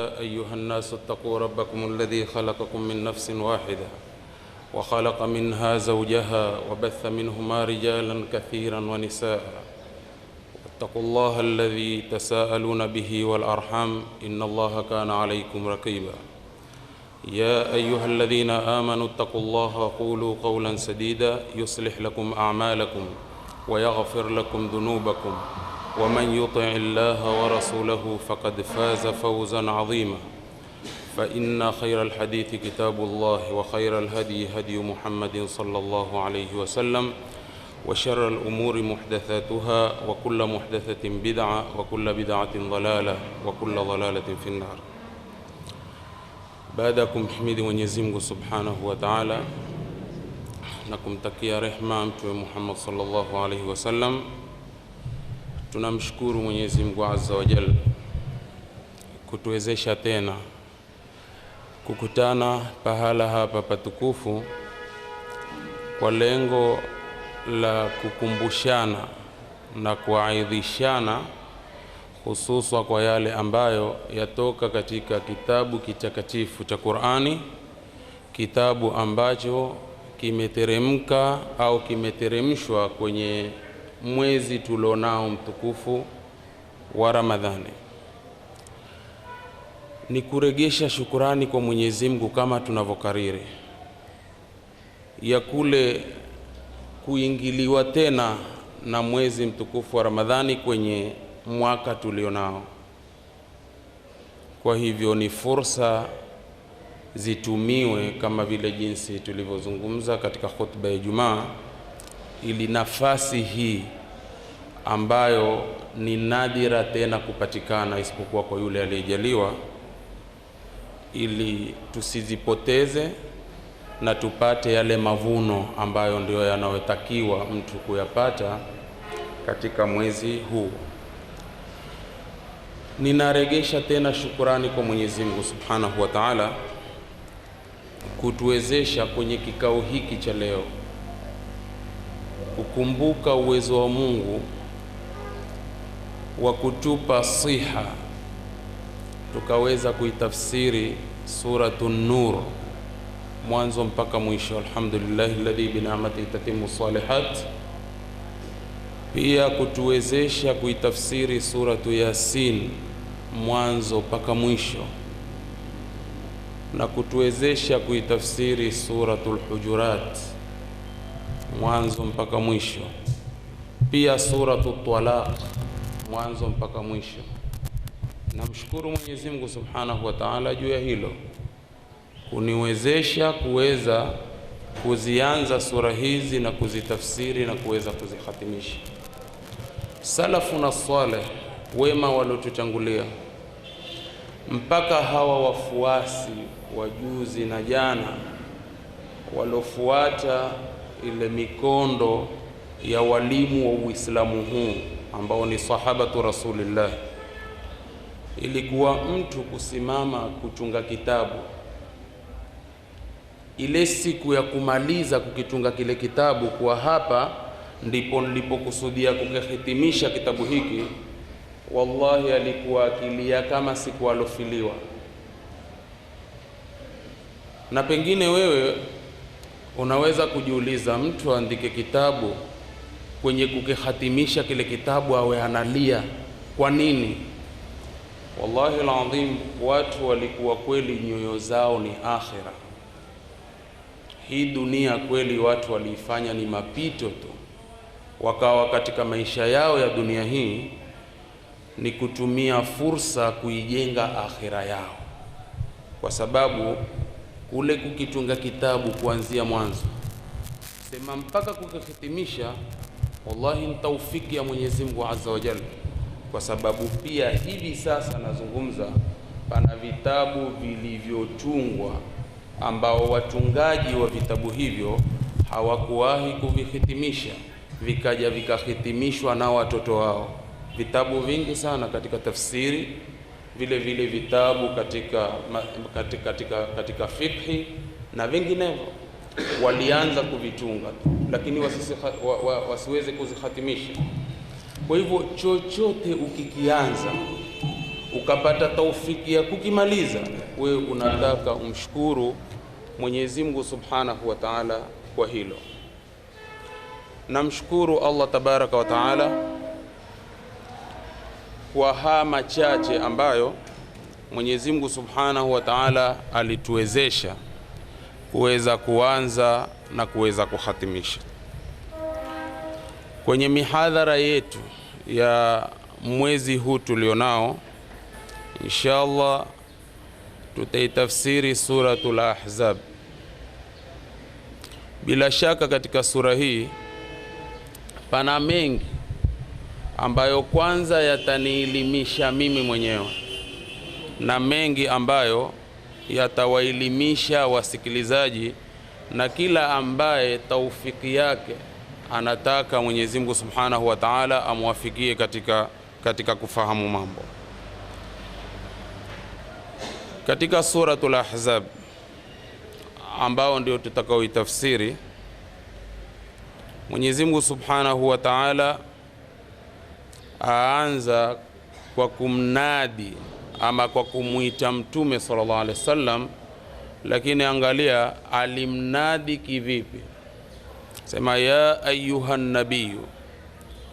يا أيها الناس اتقوا ربكم الذي خلقكم من نفس واحدة وخلق منها زوجها وبث منهما رجالا كثيرا ونساء واتقوا الله الذي تساءلون به والأرحام إن الله كان عليكم رقيبا يا أيها الذين آمنوا اتقوا الله وقولوا قولا سديدا يصلح لكم أعمالكم ويغفر لكم ذنوبكم ومن يطع الله ورسوله فقد فاز فوزا عظيما فإن خير الحديث كتاب الله وخير الهدي هدي محمد صلى الله عليه وسلم وشر الأمور محدثاتها وكل محدثة بدعة وكل بدعة ضلالة وكل ضلالة في النار. بعدكم حميد Mwenyezi Mungu Subhanahu wa Ta'ala na kumtakia rehema Mtume Muhammad sallallahu alaihi wasallam. Tunamshukuru Mwenyezi Mungu Azza wa Jalla kutuwezesha tena kukutana pahala hapa patukufu kwa lengo la kukumbushana na kuaidhishana, hususa kwa yale ambayo yatoka katika kitabu kitakatifu cha Qur'ani, kitabu ambacho kimeteremka au kimeteremshwa kwenye mwezi tulionao mtukufu wa Ramadhani. Ni kuregesha shukurani kwa Mwenyezi Mungu kama tunavyokariri, ya kule kuingiliwa tena na mwezi mtukufu wa Ramadhani kwenye mwaka tulionao. Kwa hivyo ni fursa zitumiwe kama vile jinsi tulivyozungumza katika khutba ya Ijumaa, ili nafasi hii ambayo ni nadira tena kupatikana isipokuwa kwa yule aliyejaliwa, ili tusizipoteze na tupate yale mavuno ambayo ndio yanayotakiwa mtu kuyapata katika mwezi huu. Ninaregesha tena shukurani kwa Mwenyezi Mungu Subhanahu wa Ta'ala kutuwezesha kwenye kikao hiki cha leo kukumbuka uwezo wa Mungu wa kutupa siha tukaweza kuitafsiri Suratun Nur mwanzo mpaka mwisho. Alhamdulillah alladhi bi ni'matihi tatimmu salihat. Pia kutuwezesha kuitafsiri Suratu Yasin mwanzo mpaka mwisho, na kutuwezesha kuitafsiri Suratul Hujurat mwanzo mpaka mwisho, pia Suratul Talaq mwanzo mpaka mwisho. Namshukuru Mwenyezi Mungu Subhanahu wa Ta'ala juu ya hilo, kuniwezesha kuweza kuzianza sura hizi na kuzitafsiri na kuweza kuzihatimisha. Salafu na saleh, wema waliotutangulia, mpaka hawa wafuasi wa juzi na jana waliofuata ile mikondo ya walimu wa Uislamu huu ambao ni sahabatu Rasulillah, ilikuwa mtu kusimama kutunga kitabu, ile siku ya kumaliza kukitunga kile kitabu, kwa hapa ndipo nilipokusudia kukihitimisha kitabu hiki, wallahi alikuwa akilia kama siku alofiliwa. Na pengine wewe unaweza kujiuliza, mtu andike kitabu kwenye kukihatimisha kile kitabu awe analia kwa nini? Wallahi alazim, watu walikuwa kweli nyoyo zao ni akhira. Hii dunia kweli watu waliifanya ni mapito tu, wakawa katika maisha yao ya dunia hii ni kutumia fursa kuijenga akhira yao, kwa sababu kule kukitunga kitabu kuanzia mwanzo sema mpaka kukihitimisha, wallahi ni taufiki ya Mwenyezi Mungu Azza wa Jalla. Kwa sababu pia hivi sasa nazungumza, pana vitabu vilivyotungwa ambao watungaji wa vitabu hivyo hawakuwahi kuvihitimisha, vikaja vikahitimishwa na watoto wao. Vitabu vingi sana katika tafsiri, vile vile vitabu katika fikhi na vinginevyo walianza kuvitunga tu, lakini wasiweze kuzihatimisha. Kwa hivyo chochote ukikianza ukapata taufiki ya kukimaliza, wewe unataka umshukuru Mwenyezi Mungu Subhanahu wa Ta'ala kwa hilo. Namshukuru Allah Tabaraka wa Ta'ala kwa haya machache ambayo Mwenyezi Mungu Subhanahu wa Ta'ala alituwezesha kuweza kuanza na kuweza kuhatimisha. Kwenye mihadhara yetu ya mwezi huu tulionao, inshallah tutaitafsiri suratul Ahzab. Bila shaka katika sura hii pana mengi ambayo kwanza yatanielimisha mimi mwenyewe na mengi ambayo yatawaelimisha wasikilizaji na kila ambaye taufiki yake anataka Mwenyezi Mungu Subhanahu wa Ta'ala amwafikie katika kufahamu mambo. Katika suratul Ahzab ambao ndio tutakaoitafsiri, Mwenyezi Mungu Subhanahu wa Ta'ala aanza kwa kumnadi ama kwa kumuita Mtume sallallahu alaihi wasallam, lakini angalia alimnadi kivipi. Sema ya ayuhan nabiyyu,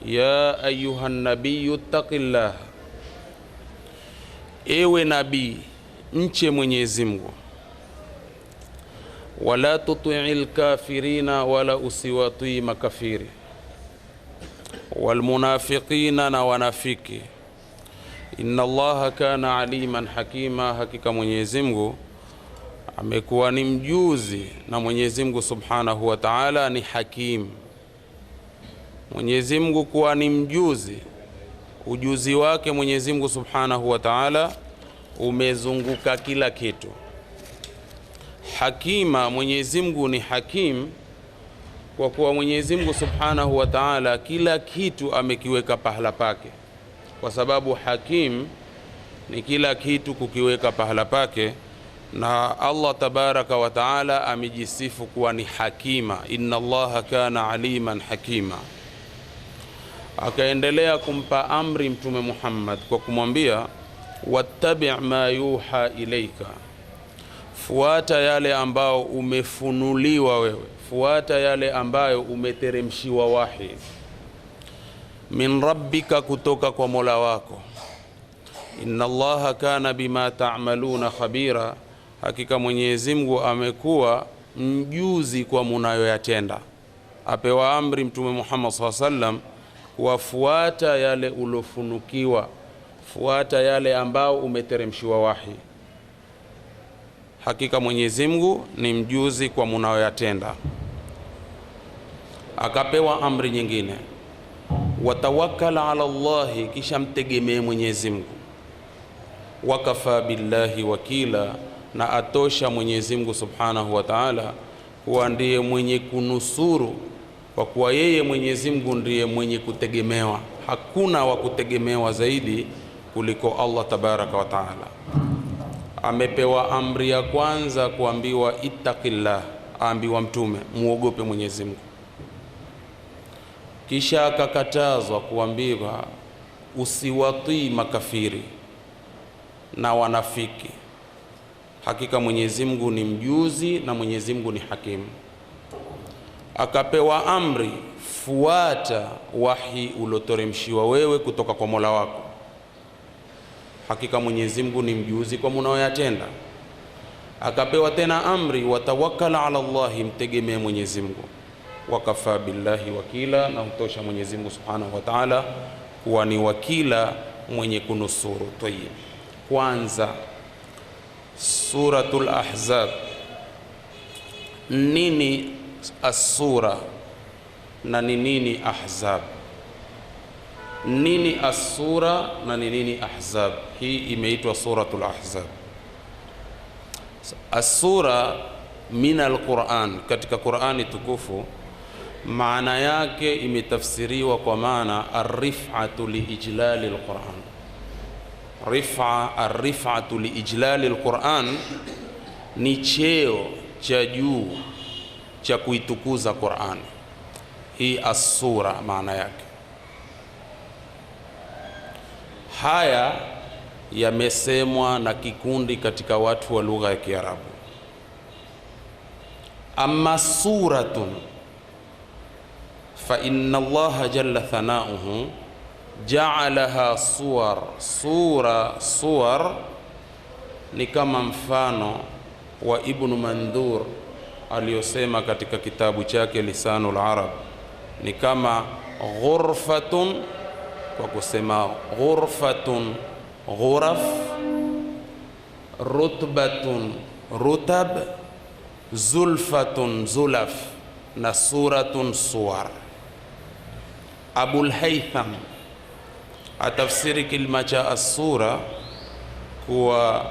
ya ayuhan nabiyyu taqillah, ewe nabii mche Mwenyezi Mungu, wala tuti'il kafirina, wala usiwatii makafiri, wal munafiqina, na wanafiki. Inna Allaha kana aliman hakima, hakika Mwenyezi Mungu amekuwa ni mjuzi, na Mwenyezi Mungu Subhanahu wa Ta'ala ni hakim. Mwenyezi Mungu kuwa ni mjuzi, ujuzi wake Mwenyezi Mungu Subhanahu wa Ta'ala umezunguka kila kitu. Hakima, Mwenyezi Mungu ni hakim kwa kuwa Mwenyezi Mungu Subhanahu wa Ta'ala kila kitu amekiweka pahala pake, kwa sababu hakim ni kila kitu kukiweka pahala pake. Na Allah Tabaraka wa Ta'ala amejisifu kuwa ni hakima, inna Allaha kana aliman hakima. Akaendelea kumpa amri Mtume Muhammad kwa kumwambia wattabi' ma yuha ilaika, fuata yale ambao umefunuliwa wewe, fuata yale ambayo umeteremshiwa wahi, min rabbika, kutoka kwa Mola wako. Inna Allaha kana bima ta'maluna khabira, hakika Mwenyezi Mungu amekuwa mjuzi kwa munayoyatenda. Apewa amri Mtume Muhammad sallallahu alaihi wasallam kuwafuata yale ulofunukiwa, fuata yale ambao umeteremshiwa wahi. Hakika Mwenyezi Mungu ni mjuzi kwa munayoyatenda. Akapewa amri nyingine, watawakkal ala Allahi, kisha mtegemee Mwenyezi Mungu. Wakafa billahi wakila, na atosha Mwenyezi Mungu Subhanahu wa Ta'ala kuwa ndiye mwenye kunusuru, kwa kuwa yeye Mwenyezi Mungu ndiye mwenye kutegemewa. Hakuna wa kutegemewa zaidi kuliko Allah Tabaraka wa Ta'ala. Amepewa amri ya kwanza kuambiwa ittaqillah, aambiwa mtume muogope Mwenyezi Mungu. Kisha akakatazwa kuambiwa usiwatii makafiri na wanafiki. Hakika Mwenyezi Mungu ni mjuzi na Mwenyezi Mungu ni hakimu. Akapewa amri fuata wahi uloteremshiwa wewe kutoka kwa Mola wako. Hakika Mwenyezi Mungu ni mjuzi kwa munayoyatenda. Akapewa tena amri watawakkal ala Allahi, mtegemee Mwenyezi Mungu. Wakafa billahi wakila, na hutosha Mwenyezi Mungu Subhanahu wa Ta'ala kuwa ni wakila mwenye kunusuru. Tayyib, kwanza suratul Ahzab. Nini as-sura na ni nini Ahzab? Nini as-sura na ni nini Ahzab? Hii imeitwa suratul Ahzab. As-sura min al-Quran, katika Qur'ani tukufu maana yake imetafsiriwa kwa maana ar-rif'atu li ijlali al-Quran. Ar-rif'atu li ijlali al-Quran ni cheo cha juu cha kuitukuza Qur'an. Hii as-sura maana yake. Haya yamesemwa na kikundi katika watu wa lugha ya Kiarabu. Amma suratun fa inna Allah jalla thanauhu ja'alaha suwar. Suwar ni kama mfano wa Ibn Mandhur aliyosema katika kitabu chake Lisanul Arab, ni kama ghurfatun, kwa kusema ghurfatun ghuraf, rutbatun rutab, zulfatun zulaf, na suratun suwar. Abul Haytham atafsiri kilima cha as-sura kuwa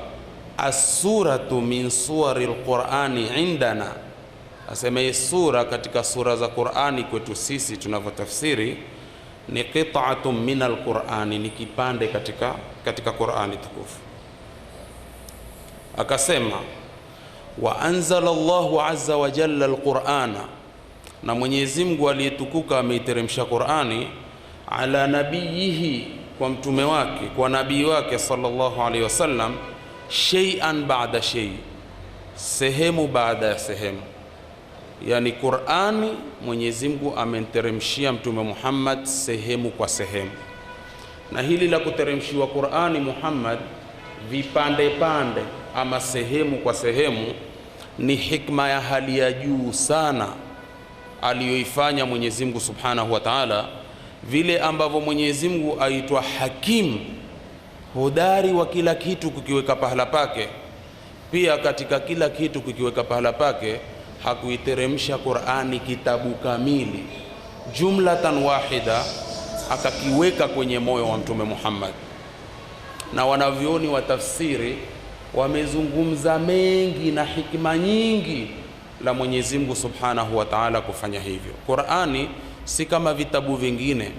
as-suratu min suwari al-Qur'ani indana, asema sura katika sura za Qur'ani kwetu sisi tunavyotafsiri ni qit'atun min al-Qur'ani, ni kipande katika Qur'ani tukufu. Akasema wa anzala Allahu azza wa jalla al-Qur'ana, na Mwenyezi Mungu aliyetukuka ameiteremsha Qur'ani ala nabiyihi, kwa mtume wake, kwa nabii wake sallallahu alaihi wasallam, shay'an ba'da shay, sehemu baada ya sehemu. Yani Qur'ani Mwenyezi Mungu amenteremshia mtume Muhammad sehemu kwa sehemu, na hili la kuteremshiwa Qur'ani Muhammad vipande pande ama sehemu kwa sehemu ni hikma ya hali ya juu sana aliyoifanya Mwenyezi Mungu Subhanahu wa Ta'ala, vile ambavyo Mwenyezi Mungu aitwa Hakim, hodari wa kila kitu kukiweka pahala pake, pia katika kila kitu kukiweka pahala pake hakuiteremsha Qur'ani kitabu kamili jumlatan wahida akakiweka kwenye moyo wa mtume Muhammad. Na wanavyoni wa tafsiri wamezungumza mengi na hikma nyingi la Mwenyezi Mungu Subhanahu wa Ta'ala kufanya hivyo. Qur'ani si kama vitabu vingine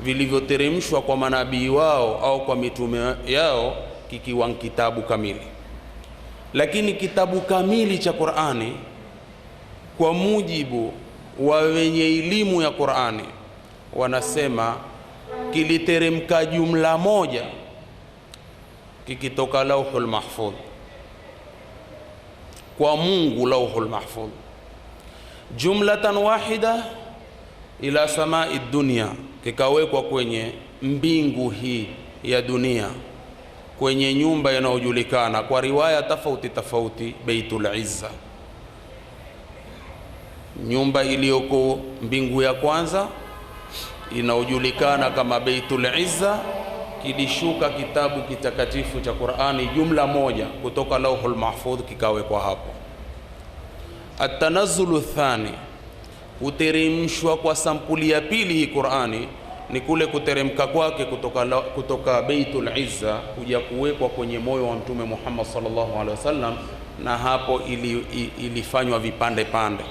vilivyoteremshwa kwa manabii wao au kwa mitume yao kikiwa kitabu kamili, lakini kitabu kamili cha Qur'ani kwa mujibu wa wenye elimu ya Qur'ani wanasema kiliteremka jumla moja kikitoka Lauhul Mahfudh kwa Mungu, Lauhul Mahfudh jumlatan wahida ila samai dunia, kikawekwa kwenye mbingu hii ya dunia, kwenye nyumba inayojulikana kwa riwaya tofauti tofauti Baitul Izza. Nyumba iliyoko mbingu ya kwanza inayojulikana kama Baitul Izza, kilishuka kitabu kitakatifu cha Qur'ani jumla moja kutoka Lauhul Mahfudh kikawekwa hapo. At-tanazzulu thani, kuteremshwa kwa sampuli ya pili hii Qur'ani ni kule kuteremka kwake kutoka Baitul Izza kuja kuwekwa kwenye moyo wa mtume Muhammad sallallahu alaihi wasallam, na hapo ilifanywa vipande pande,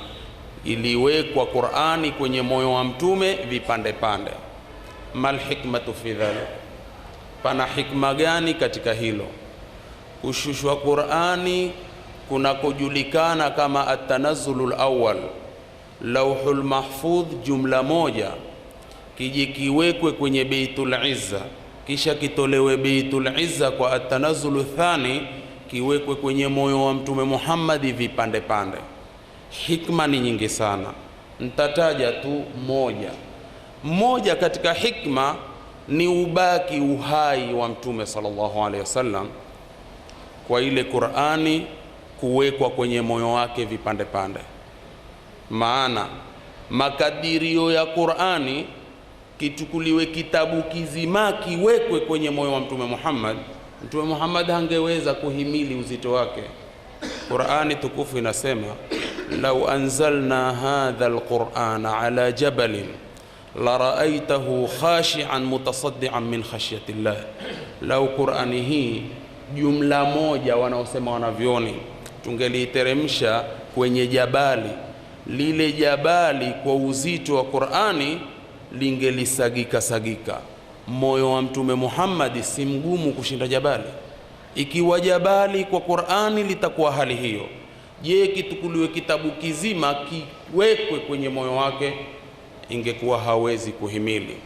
iliwekwa Qur'ani kwenye moyo wa mtume vipande pande. Mal hikmatu fi dhalik, pana hikma gani katika hilo? Kushushwa Qur'ani kunakojulikana kama at-tanazzulul awwal, Lauhul Mahfudh jumla moja kije kiwekwe kwenye Baitul Izza, kisha kitolewe Baitul Izza kwa at-tanazzulu thani kiwekwe kwenye moyo wa mtume Muhammad vipande pande. Hikma ni nyingi sana, nitataja tu moja katika hikma ni ubaki uhai wa mtume sallallahu alaihi wasallam kwa ile Qur'ani kuwekwa kwenye moyo wake vipande pande. Maana makadirio ya Qur'ani kitukuliwe kitabu kizima kiwekwe kwenye moyo wa mtume Muhammad, mtume Muhammad hangeweza kuhimili uzito wake. Qur'ani tukufu inasema law anzalna hadha alqur'ana ala jabalin la ra'aytahu khashi'an mutasaddian min khashyati llah. Lau Qur'ani hii jumla moja wanaosema wanavyoni tungeliteremsha kwenye jabali, lile jabali kwa uzito wa Qur'ani lingelisagika sagika. Moyo wa mtume Muhammad si mgumu kushinda jabali. Ikiwa jabali kwa Qur'ani litakuwa hali hiyo, je, kitukuliwe kitabu kizima kiwekwe kwenye moyo wake? Ingekuwa hawezi kuhimili.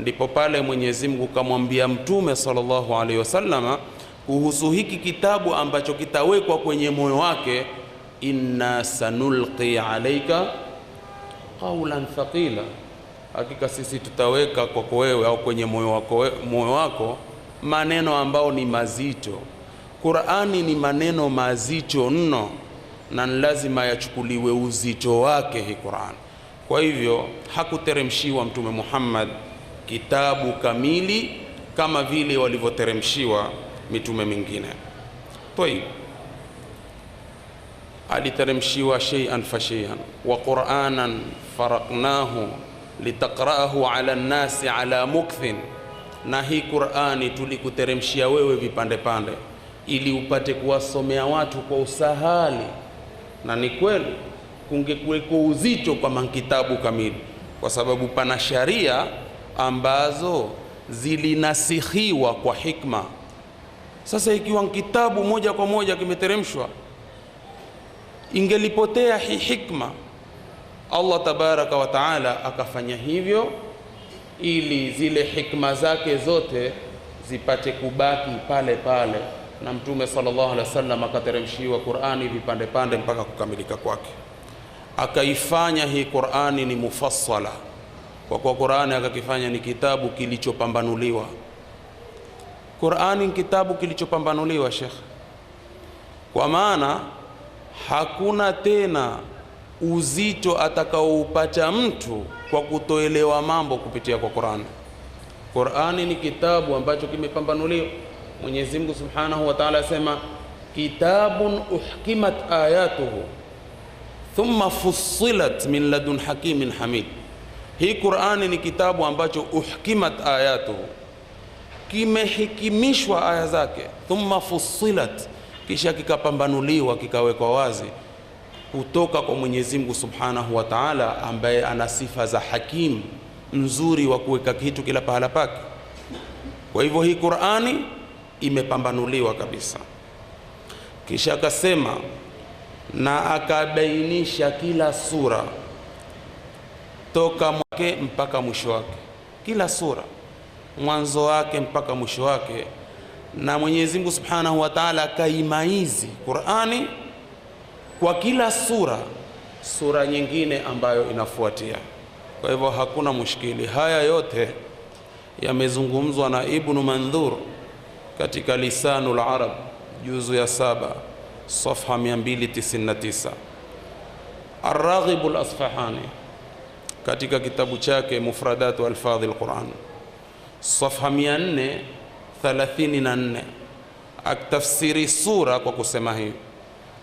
ndipo pale Mwenyezi Mungu kamwambia Mtume sallallahu alaihi wasallama kuhusu hiki kitabu ambacho kitawekwa kwenye moyo wake, inna sanulqi alayka qawlan thaqila, hakika sisi tutaweka kwako wewe au kwenye moyo wako maneno ambao ni mazito. Qur'ani ni maneno mazito mno na lazima yachukuliwe uzito wake hii Qur'an. Kwa hivyo hakuteremshiwa Mtume Muhammad kitabu kamili kama vile walivyoteremshiwa mitume mingine. Tayib, aliteremshiwa shay'an fa shay'an wa Qur'anan faraqnahu litaqra'ahu 'ala an-nasi 'ala mukthin, na hii Qur'ani tulikuteremshia wewe vipande pande ili upate kuwasomea watu kwa usahali. Na ni kweli kungekuweko uzito kwa kitabu kamili, kwa sababu pana sharia ambazo zilinasihiwa kwa hikma. Sasa ikiwa kitabu moja kwa moja kimeteremshwa, ingelipotea hii hikma. Allah tabaraka wa taala akafanya hivyo ili zile hikma zake zote zipate kubaki pale pale, na Mtume sallallahu alaihi wasallam akateremshiwa Qur'ani vipande pande mpaka kukamilika kwake. Akaifanya hii Qur'ani ni mufassala, kwa kuwa Qur'ani akakifanya ni kitabu kilichopambanuliwa. Qur'ani ni kitabu kilichopambanuliwa, Sheikh, kwa maana hakuna tena uzito atakaoupata mtu kwa kutoelewa mambo kupitia kwa Qur'ani. Qur'ani ni kitabu ambacho kimepambanuliwa. Mwenyezi Mungu Subhanahu wa Ta'ala asema kitabun uhkimat ayatuhu thumma fussilat min ladun hakimin hamid. Hii Qur'ani ni kitabu ambacho uhkimat ayatuhu, kimehikimishwa aya zake, thumma fussilat, kisha kikapambanuliwa, kikawekwa wazi kutoka kwa Mwenyezi Mungu Subhanahu wa Ta'ala, ambaye ana sifa za hakim, mzuri wa kuweka kitu kila pahala pake. Kwa hivyo hii Qur'ani imepambanuliwa kabisa. Kisha akasema na akabainisha kila sura toka mwake mpaka mwisho wake, kila sura mwanzo wake mpaka mwisho wake. Na Mwenyezi Mungu Subhanahu wa Ta'ala kaimaizi Qur'ani kwa kila sura nyingine ambayo inafuatia. Kwa hivyo hakuna mushkili. Haya yote yamezungumzwa na Ibn Mandhur katika Lisanul Arab juzu ya 7 safha 299. Ar-Raghib al-Asfahani katika kitabu chake Mufradatu Alfadhi al-Quran safha 434 akitafsiri sura kwa kusema hivi: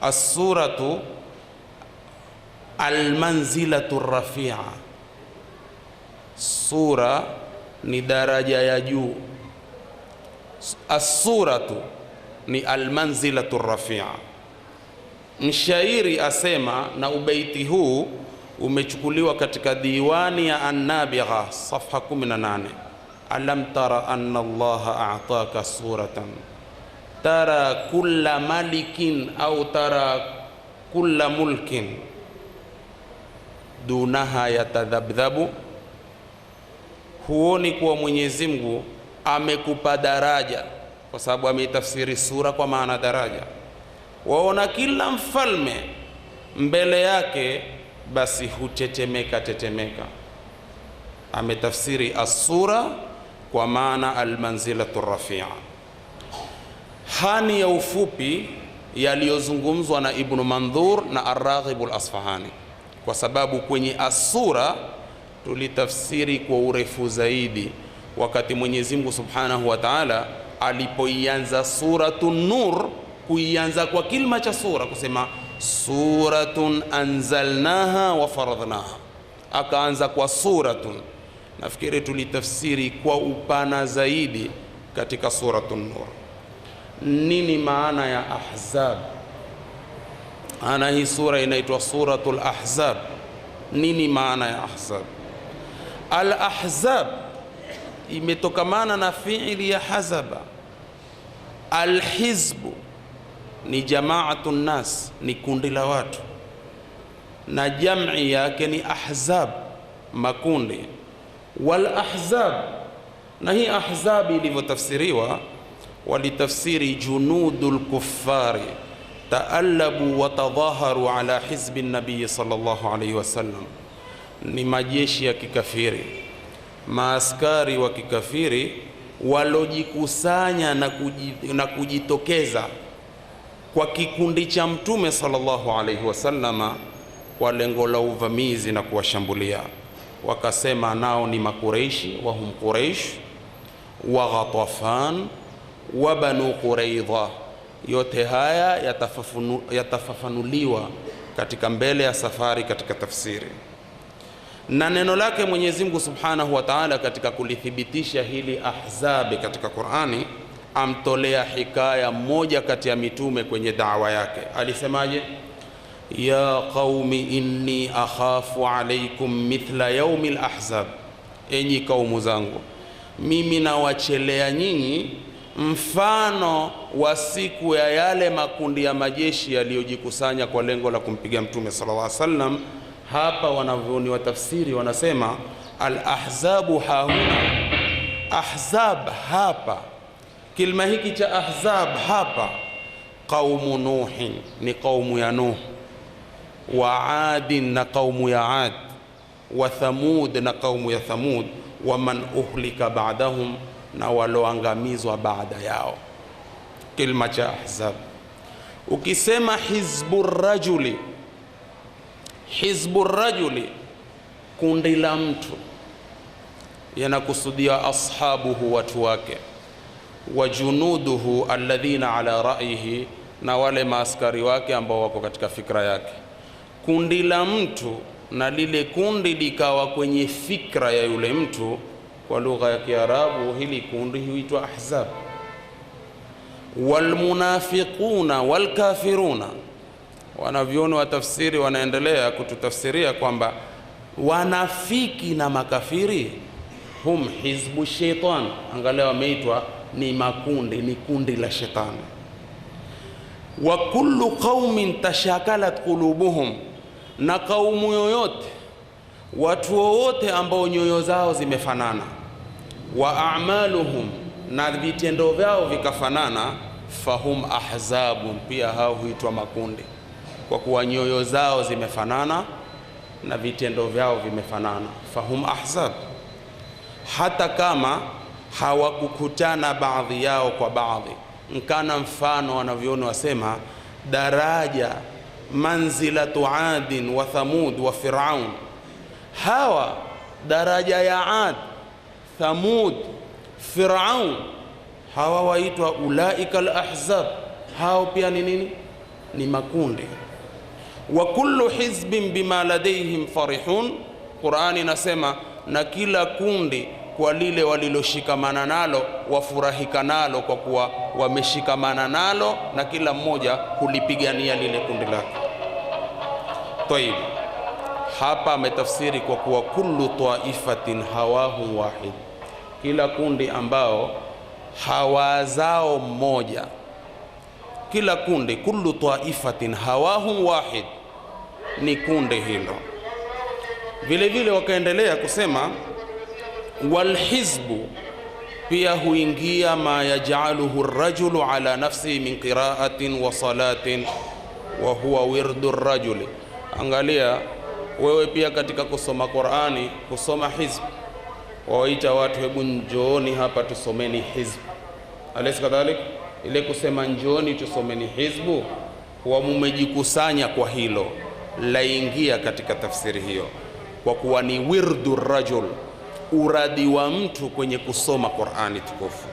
as-suratu al-manzilatu ar-rafi'a, sura ni daraja ya juu. As-suratu ni al-manzilatu ar-rafi'a. Mshairi asema, na ubaiti huu umechukuliwa katika diwani ya An-Nabigha safha 18: alam tara anna Allaha a'taka suratan tara kulla malikin au tara kulla mulkin dunaha yatadhabdhabu. Huoni kuwa Mwenyezi Mungu amekupa daraja, kwa sababu ameitafsiri sura kwa maana daraja. Waona kila mfalme mbele yake basi hutetemeka tetemeka. Ametafsiri as-sura kwa maana al-manzilatu ar-rafi'a. Hani ya ufupi yaliyozungumzwa na Ibn Mandhur na Ar-Raghib al-Asfahani, kwa sababu kwenye as-sura tulitafsiri kwa urefu zaidi wakati Mwenyezi Mungu Subhanahu wa Ta'ala alipoianza Suratun Nur, kuianza kwa kilima cha sura, kusema suratun anzalnaha wa faradhnaha, akaanza kwa suratun. Nafikiri tulitafsiri kwa upana zaidi katika Suratun Nur. Nini maana ya ahzab? Ana hii sura inaitwa Suratul Ahzab. Nini maana ya ahzab? Al-ahzab imetokamana na fiili ya hazaba. Al-hizbu ni jamaatun nas, ni kundi la watu, na jam'i yake ni ahzab, makundi. Wal ahzab Na hii ahzabi ilivyotafsiriwa, walitafsiri junudul kuffari taallabu wa tadhaharu ala hizbi nabii sallallahu alayhi wasallam, ni majeshi ya kikafiri, maaskari wa kikafiri walojikusanya na kujitokeza kwa kikundi cha Mtume sallallahu alayhi wasallama kwa lengo la uvamizi na kuwashambulia. Wakasema nao ni Makureishi, wahum Quraish wa Ghatafan wa Banu Quraidha. Yote haya yatafafanuliwa katika mbele ya safari katika tafsiri. Na neno lake Mwenyezi Mungu Subhanahu wa Ta'ala katika kulithibitisha hili ahzabi katika Qur'ani, amtolea hikaya mmoja kati ya mitume kwenye da'wa yake. Alisemaje? Ya qaumi inni akhafu alaykum mithla yawmil ahzab, enyi kaumu zangu, mimi nawachelea nyinyi mfano wa siku ya yale makundi ya majeshi yaliyojikusanya kwa lengo la kumpiga Mtume sallallahu alaihi wasallam. Hapa wanavyoni wa tafsiri wanasema al-ahzabu hauna, ahzab hapa, kilima hiki cha ahzab hapa, qaumu nuhin ni qaumu ya Nuh, wa adin na qaumu ya Ad, wa thamud na qaumu ya Thamud, wa man uhlika ba'dahum na waloangamizwa baada yao. Kilima cha ahzab. Ukisema hizbur rajuli, hizbur rajuli kundi la mtu, yanakusudia ashabuhu, watu wake, wa junuduhu alladhina ala ra'yihi, na wale maaskari wake ambao wako katika fikra yake. Kundi la mtu na lile kundi likawa kwenye fikra ya yule mtu, kwa lugha ya Kiarabu hili kundi huitwa ahzab. Walmunafiquna walkafiruna, wanavyoni wa tafsiri wanaendelea kututafsiria kwamba wanafiki na makafiri hum hizbu shaitan, angalia wameitwa ni makundi, ni kundi la shetani. Wa kullu qaumin tashakalat qulubuhum, na kaumu yoyote, watu wote ambao nyoyo zao zimefanana, wa a'maluhum, na vitendo vyao vikafanana, fahum ahzabun, pia hao huitwa makundi, kwa kuwa nyoyo zao zimefanana na vitendo vyao vimefanana, fahum ahzab. Hata kama hawakukutana baadhi yao kwa baadhi, mkana mfano wanavyoona wasema daraja manzilatu Adin wa Thamud wa Firaun, hawa daraja ya Ad, Thamud, Firaun, hawa waitwa ulaika al-ahzab, hao pia ni nini? Ni makundi. Wa kullu hizbin bima ladayhim farihun, Qur'ani nasema na kila kundi kwa lile waliloshikamana nalo wafurahika nalo, kwa kuwa wameshikamana nalo na kila mmoja kulipigania lile kundi lake. Tayib, hapa ametafsiri kwa kuwa kullu taifatin hawahu wahid, kila kundi ambao hawazao mmoja, kila kundi, kullu taifatin hawahu wahid, ni kundi hilo. Vile vile wakaendelea kusema walhizbu pia huingia ma yaj'aluhu ar-rajulu ala nafsihi min qira'atin wa salatin wa huwa wirdu ar-rajuli. Angalia wewe pia katika kusoma Qur'ani, kusoma hizb, waita watu hebu njooni hapa tusomeni hizb, alaysa kadhalik? Ile kusema njooni tusomeni hizbu, huwa mumejikusanya kwa hilo, laingia katika tafsiri hiyo, kwa kuwa ni wirdu ar-rajul, uradi wa mtu kwenye kusoma Qur'ani tukufu.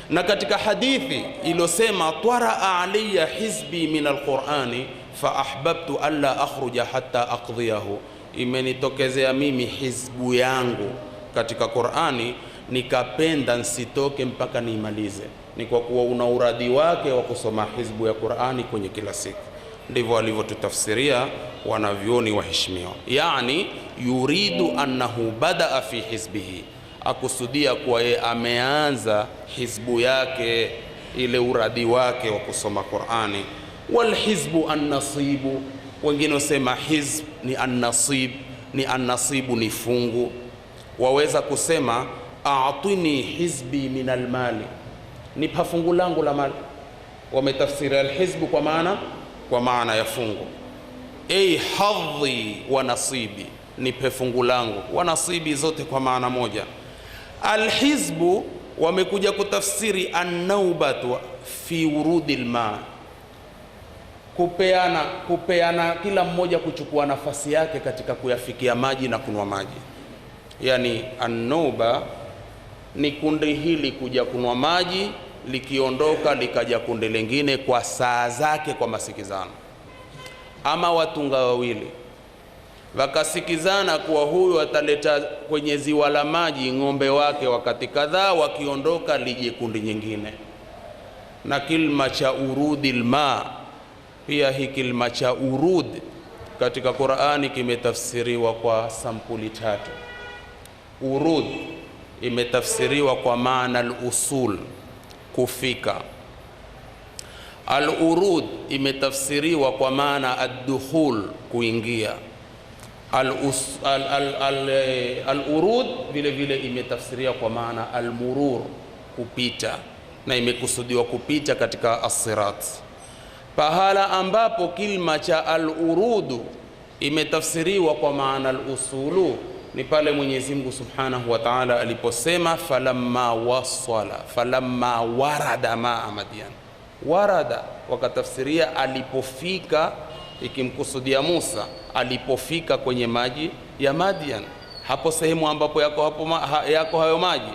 Na katika hadithi ilosema twaraa alayya hizbi min al-Qur'ani fa ahbabtu alla akhruja hatta aqdiyahu, imenitokezea mimi hizbu yangu katika Qur'ani nikapenda nsitoke mpaka niimalize. Ni kwa kuwa una uradi wake wa kusoma hizbu ya Qur'ani kwenye kila siku. Ndivyo walivyotutafsiria wanavyoni waheshimiwa. Yani yuridu annahu badaa fi hizbihi, akusudia kuwa yeye ameanza hizbu yake, ile uradi wake wa kusoma Qur'ani. Wal hizbu an-nasibu, wengine wasema hizb ni an-nasib, ni an-nasibu ni fungu. Waweza kusema a'tini hizbi min almali, nipa fungu langu la mali. Wametafsiri alhizbu kwa maana ya fungu, ay hadhi wa nasibi, nipe fungu langu, wa nasibi zote kwa maana moja. Alhizbu wamekuja kutafsiri an-naubatu fi urudi alma, kupeana kila mmoja kuchukua nafasi yake katika kuyafikia maji na kunwa maji. Yani an-nauba ni kundi hili kuja kunwa maji, likiondoka likaja kundi lingine kwa saa zake kwa masikizano. Ama watunga wawili wakasikizana kuwa huyu ataleta kwenye ziwa la maji ng'ombe wake wakati kadhaa, wakiondoka lije kundi nyingine. Na kilma cha urudil ma, pia hii kilma cha urud katika Qur'ani kimetafsiriwa kwa sampuli tatu. Urud imetafsiriwa kwa maana al-usul, kufika. Al-urud imetafsiriwa kwa maana ad-dukhul, kuingia. Al-urud vile vile imetafsiriwa kwa maana al-murur, kupita, na imekusudiwa kupita katika as-sirat. Pahala ambapo kilma cha al-urudu imetafsiriwa kwa maana al-usulu ni pale Mwenyezi Mungu Subhanahu wa Ta'ala aliposema falamma warada maa Madian. Warada wakatafsiria alipofika, ikimkusudia Musa alipofika kwenye maji ya Madian, hapo sehemu ambapo yako hayo maji.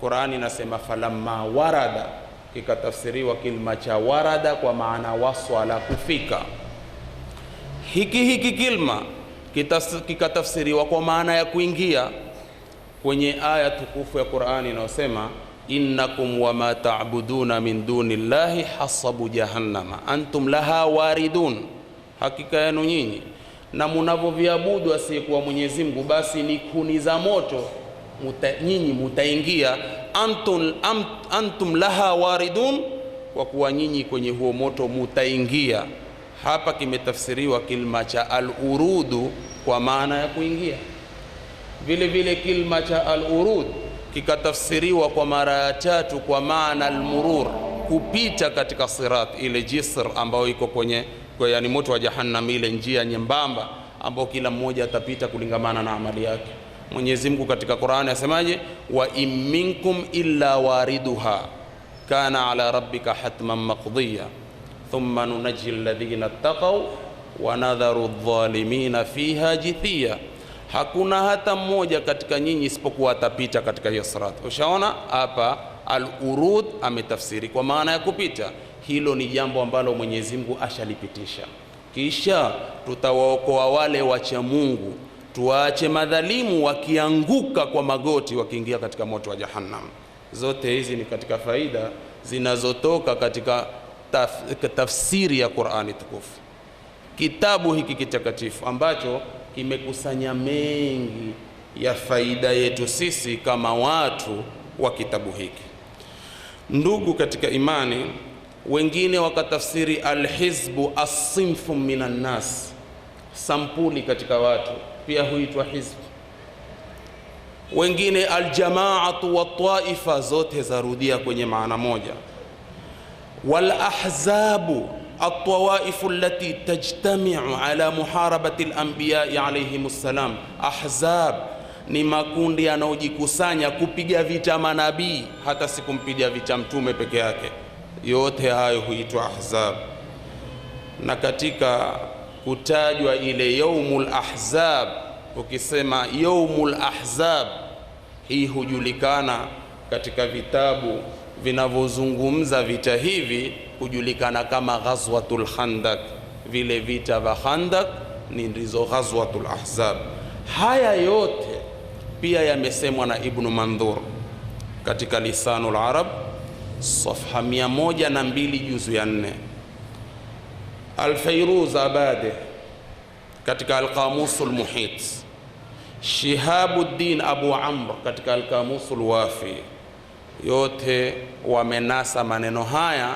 Qur'ani inasema falamma warada, kikatafsiriwa kilma cha warada kwa maana waswala, kufika. Hiki kilma kikatafsiriwa kwa maana ya kuingia kwenye aya tukufu ya Qur'ani inayosema innakum wama ta'buduna min dunillahi hasabu jahannama antum laha waridun, hakika yenu nyinyi na mnavyoviabudu asiyekuwa Mwenyezi Mungu basi ni kuni za moto, nyinyi mutaingia. Antum laha waridun, kwa kuwa nyinyi kwenye huo moto mutaingia. Hapa kimetafsiriwa kilma cha al-urudu kwa maana ya kuingia. Vile vile kilma cha al-urud kikatafsiriwa kwa mara ya tatu kwa maana al-murur, kupita katika sirat, ile jisr ambayo iko kwenye yani moto wa jahannam, ile njia nyembamba ambayo kila mmoja atapita kulingamana na amali yake. Mwenyezi Mungu katika Qur'ani asemaje? Wa in minkum illa wariduha kana ala rabbika hatman maqdiya thumma nunajji alladhina ittaqaw wa nadharu adh-dhalimina fiha jithiya, hakuna hata mmoja katika nyinyi isipokuwa atapita katika hiyo sirat. Ushaona hapa al-urud ametafsiri kwa maana ya kupita. Hilo ni jambo ambalo Mwenyezi Mungu ashalipitisha. Kisha tutawaokoa wale wacha Mungu, tuache madhalimu wakianguka kwa magoti wakiingia katika moto wa jahannam. Zote hizi ni katika faida zinazotoka katika tafsiri ya Qur'ani tukufu, kitabu hiki kitakatifu ambacho kimekusanya mengi ya faida yetu sisi kama watu wa kitabu hiki. Ndugu katika imani, wengine wakatafsiri alhizbu as-sinfu minan nas, sampuli katika watu, pia huitwa hizbu. Wengine aljamaatu wa taifa, zote zarudia kwenye maana moja. Wal ahzabu at-tawaifu allati tajtami'u ala muharabati al-anbiya alayhimus salam. Ahzab ni makundi yanayojikusanya kupiga vita manabii, hata si kumpiga vita mtume peke yake. Yote hayo huitwa ahzab. Na katika kutajwa ile yaumul ahzab, ukisema yaumul ahzab, hii hujulikana katika vitabu vinavyozungumza vita hivi hujulikana kama ghazwatul khandak. Vile vita vya Khandak ni ndizo ghazwatul ahzab. Haya yote pia yamesemwa na Ibn Mandhur katika Lisanul Arab safha 102 juzu ya 4. Al-Fayruz Abadi katika Al-Qamusul Muhit, Shihabuddin Abu Amr katika Al-Qamusul Wafi, yote wamenasa maneno haya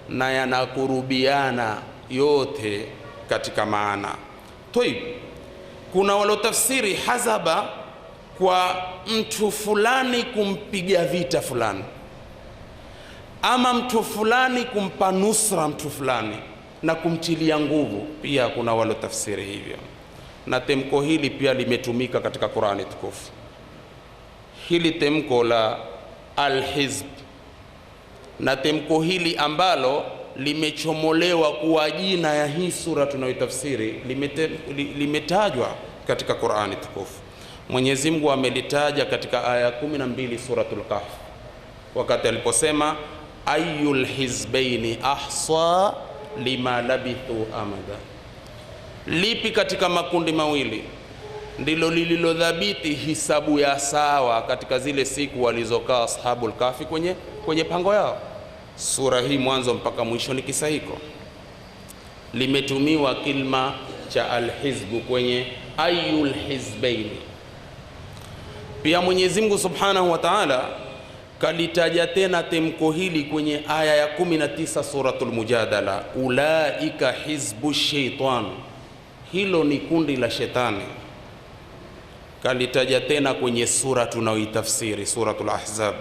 na yanakurubiana yote katika maana. Toib, kuna walotafsiri hazaba kwa mtu fulani kumpiga vita fulani, ama mtu fulani kumpa nusra mtu fulani na kumtilia nguvu. Pia kuna walo tafsiri hivyo, na temko hili pia limetumika katika Qur'ani tukufu. Hili temko la al-hizb na temko hili ambalo limechomolewa kuwa jina ya hii sura tunayoitafsiri limetajwa katika Qur'ani tukufu. Mwenyezi Mungu amelitaja katika aya 12 suratul Kahf, wakati aliposema ayyul hizbaini ahsa lima labithu amada, lipi katika makundi mawili ndilo lililodhabiti hisabu ya sawa katika zile siku walizokaa ashabul kahfi kwenye pango yao. Sura hii mwanzo mpaka mwisho ni kisa hiko, limetumiwa kilma cha alhizbu kwenye ayul hizbaini. Pia Mwenyezi Mungu Subhanahu wa Ta'ala kalitaja tena temko hili kwenye aya ya 19 suratul Mujadala, ulaika hizbu shaitan, hilo ni kundi la shetani. Kalitaja tena kwenye sura tunaoitafsiri suratul Ahzab,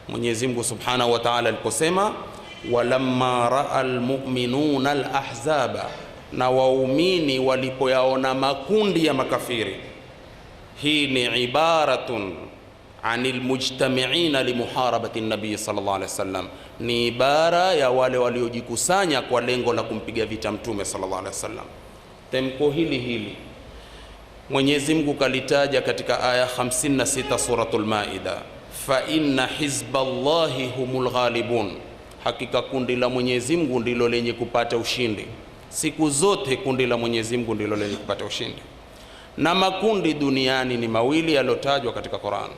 Mwenyezi Mungu Subhanahu wa Ta'ala aliposema walamma ra'al mu'minuna al-ahzaba, na waumini walipoyaona makundi ya makafiri. Hii ni ibaratun anil mujtami'ina limuharabati nabii sallallahu alaihi wasallam, ni ibara ya wale waliojikusanya kwa lengo la kumpiga vita mtume sallallahu alaihi wasallam. Temko hili Mwenyezi Mungu kalitaja katika aya 56 suratul Maida, fa inna hizballahi humul ghalibun, hakika kundi la Mwenyezi Mungu ndilo lenye kupata ushindi. Siku zote kundi la Mwenyezi Mungu ndilo lenye kupata ushindi. Na makundi duniani ni mawili yalotajwa katika Qur'an,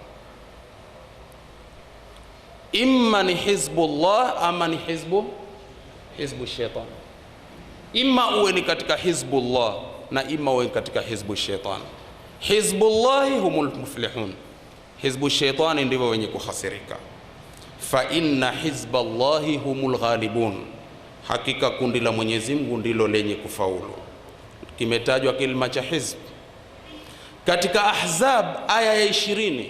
imma ni hizbullah ama ni hizbu shaitan. Imma uwe ni katika hizbullah na imma uwe katika hizbu shaitan. Hizbullahi humul muflihun, hizbu shaitani ndivyo wenye kuhasirika. Fa inna hizballahi humul ghalibun, hakika kundi la Mwenyezi Mungu ndilo lenye kufaulu. Kimetajwa kilima cha hizb katika Ahzab aya ya 20.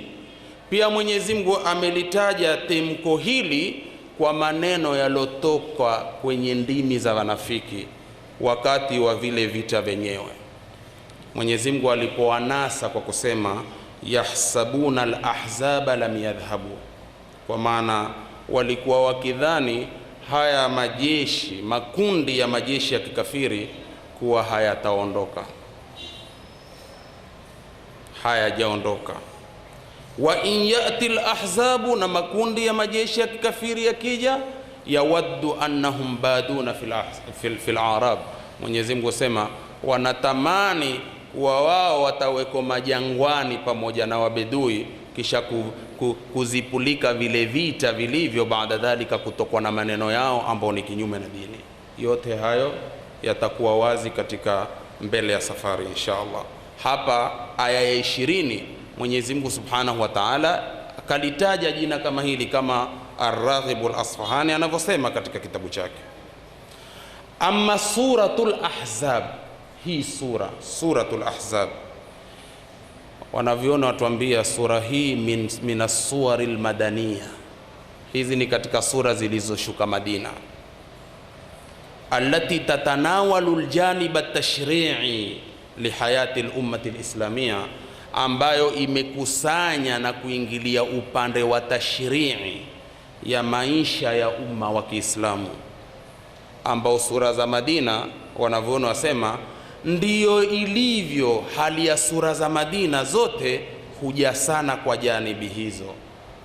Pia Mwenyezi Mungu amelitaja temko hili kwa maneno yalotoka kwenye ndimi za wanafiki wakati wa vile vita venyewe. Mwenyezi Mungu alipowanasa kwa kusema yahsabuna al-ahzaba lam yadhhabu, kwa maana walikuwa wakidhani haya makundi ya majeshi ya kikafiri kuwa hayataondoka, hayajaondoka. Wa in yati al-ahzabu, na makundi ya majeshi ya kikafiri yakija, yawaddu annahum baduna fil arab, Mwenyezi Mungu sema wanatamani kuwa wao wataweko majangwani pamoja na wabedui, kisha kuzipulika vile vita vilivyo baada dhalika kutokwa na maneno yao ambao ni kinyume na dini. Yote hayo yatakuwa wazi katika mbele ya safari insha Allah. Hapa aya ya 20 Mwenyezi Mungu Subhanahu wa Ta'ala akalitaja jina kama hili, kama Ar-Raghib al-Asfahani anavyosema katika kitabu chake. Amma suratul Ahzab, hii suratul Ahzab, wanaviona watuambia sura hii min as-suwaril madaniya, hizi ni katika sura zilizoshuka Madina, allati tatanawalu al-janib at-tashri'i lihayati al-ummati al-islamiyya, ambayo imekusanya na kuingilia upande wa tashri'i ya maisha ya umma wa Kiislamu, ambao sura za Madina wanavyoona wasema ndiyo ilivyo hali ya sura za Madina zote huja sana kwa janibi hizo.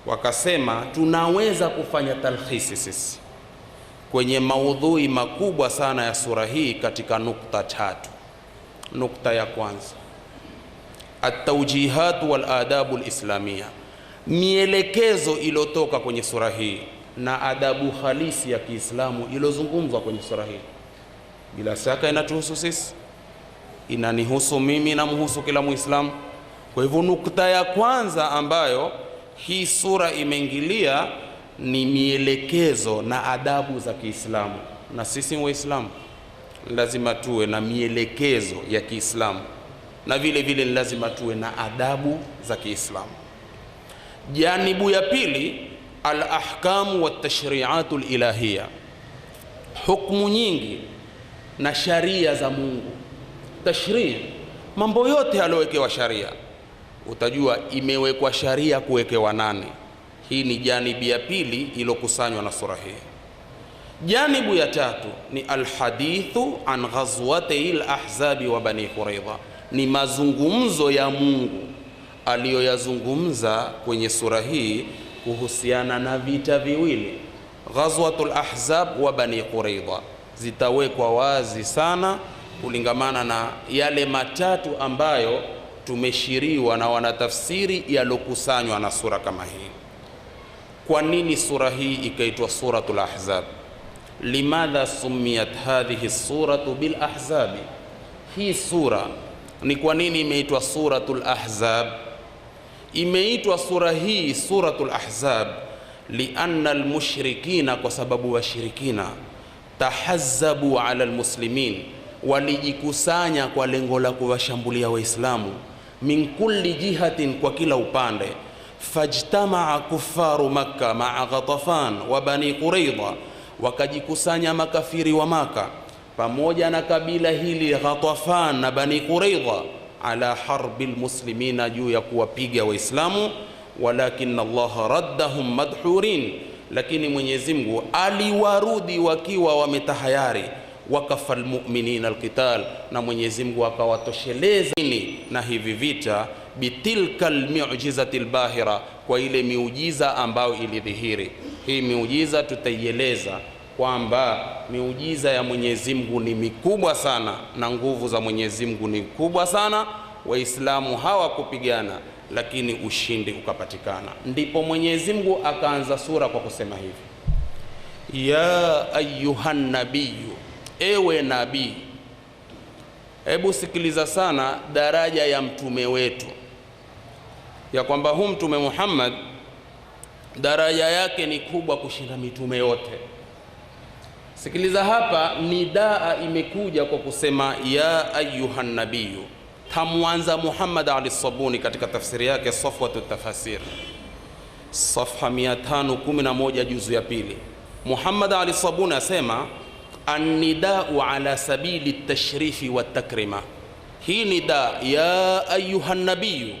Wakasema tunaweza kufanya talkhisi sisi kwenye maudhui makubwa sana ya sura hii katika nukta 3. Nukta ya kwanza, at-tawjihat wal adabu al-islamia, mielekezo iliyotoka kwenye sura hii na adabu halisi ya Kiislamu iliyozungumzwa kwenye sura hii. Bila shaka inatuhusu sisi, inanihusu mimi, na mhusu kila Muislamu. Kwa hivyo nukta ya kwanza ambayo hii sura imeingilia ni mielekezo na adabu za Kiislamu, na sisi Waislamu lazima tuwe na mielekezo ya Kiislamu na vile vile ni lazima tuwe na adabu za Kiislamu. Janibu ya pili, al-ahkamu wa tashri'atu al-ilahiyya, hukumu nyingi na sharia za Mungu. Tashri', mambo yote yaliyowekewa sharia, utajua imewekwa sharia kuwekewa nani. Hii ni janibu ya pili iliyokusanywa na sura hii. Janibu ya tatu ni alhadithu an ghazwati al-ahzabi wa bani Quraidha, ni mazungumzo ya Mungu aliyoyazungumza kwenye sura hii kuhusiana na vita viwili, ghazwatul ahzab wa bani Quraidha. Zitawekwa wazi sana kulingamana na yale matatu ambayo tumeshiriwa na wanatafsiri yalokusanywa na sura kama hii. Kwa nini sura hii ikaitwa suratul ahzab? Limadha sumiyat hadhihi suratu bil ahzabi? Hii sura ni kwa nini imeitwa suratul ahzab? Imeitwa sura hii suratul ahzab lianna almushrikina, kwa sababu washirikina tahazzabu ala almuslimin, walijikusanya kwa lengo la kuwashambulia Waislamu, min kulli jihatin, kwa kila upande. Fajtamaa kufaru Makka maa Ghatafan wa bani Quraidha, wakajikusanya makafiri wa Maka pamoja na kabila hili Ghatafan na bani Quraidha ala harbi almuslimina, juu ya kuwapiga Waislamu. Walakin Allah raddahum madhurin, lakini Mwenyezi Mungu aliwarudi wakiwa wametahayari. Wakafa almu'minina alqital, na Mwenyezi Mungu akawatosheleza na hivi vita. Bitilka almu'jizati albahira, kwa ile miujiza ambayo ilidhihiri. Hii miujiza tutaieleza kwamba miujiza ya Mwenyezi Mungu ni mikubwa sana na nguvu za Mwenyezi Mungu ni kubwa sana. Waislamu hawakupigana lakini ushindi ukapatikana. Ndipo Mwenyezi Mungu akaanza sura kwa kusema hivi: ya ayyuhan nabiyyu, ewe nabii. Hebu sikiliza sana daraja ya mtume wetu, ya kwamba huu mtume Muhammad daraja yake ni kubwa kushinda mitume yote. Sikiliza hapa, nidaa imekuja kwa kusema ya ayyuhan nabiyyu. Tamwanza Muhammad al-Sabuni katika tafsiri yake Safwatut Tafasir, safha 511 juzu ya pili. Muhammad al-Sabuni asema an-nidau ala sabili at-tashrifi wat-takrima. Hii nida ya ayyuhan nabiyyu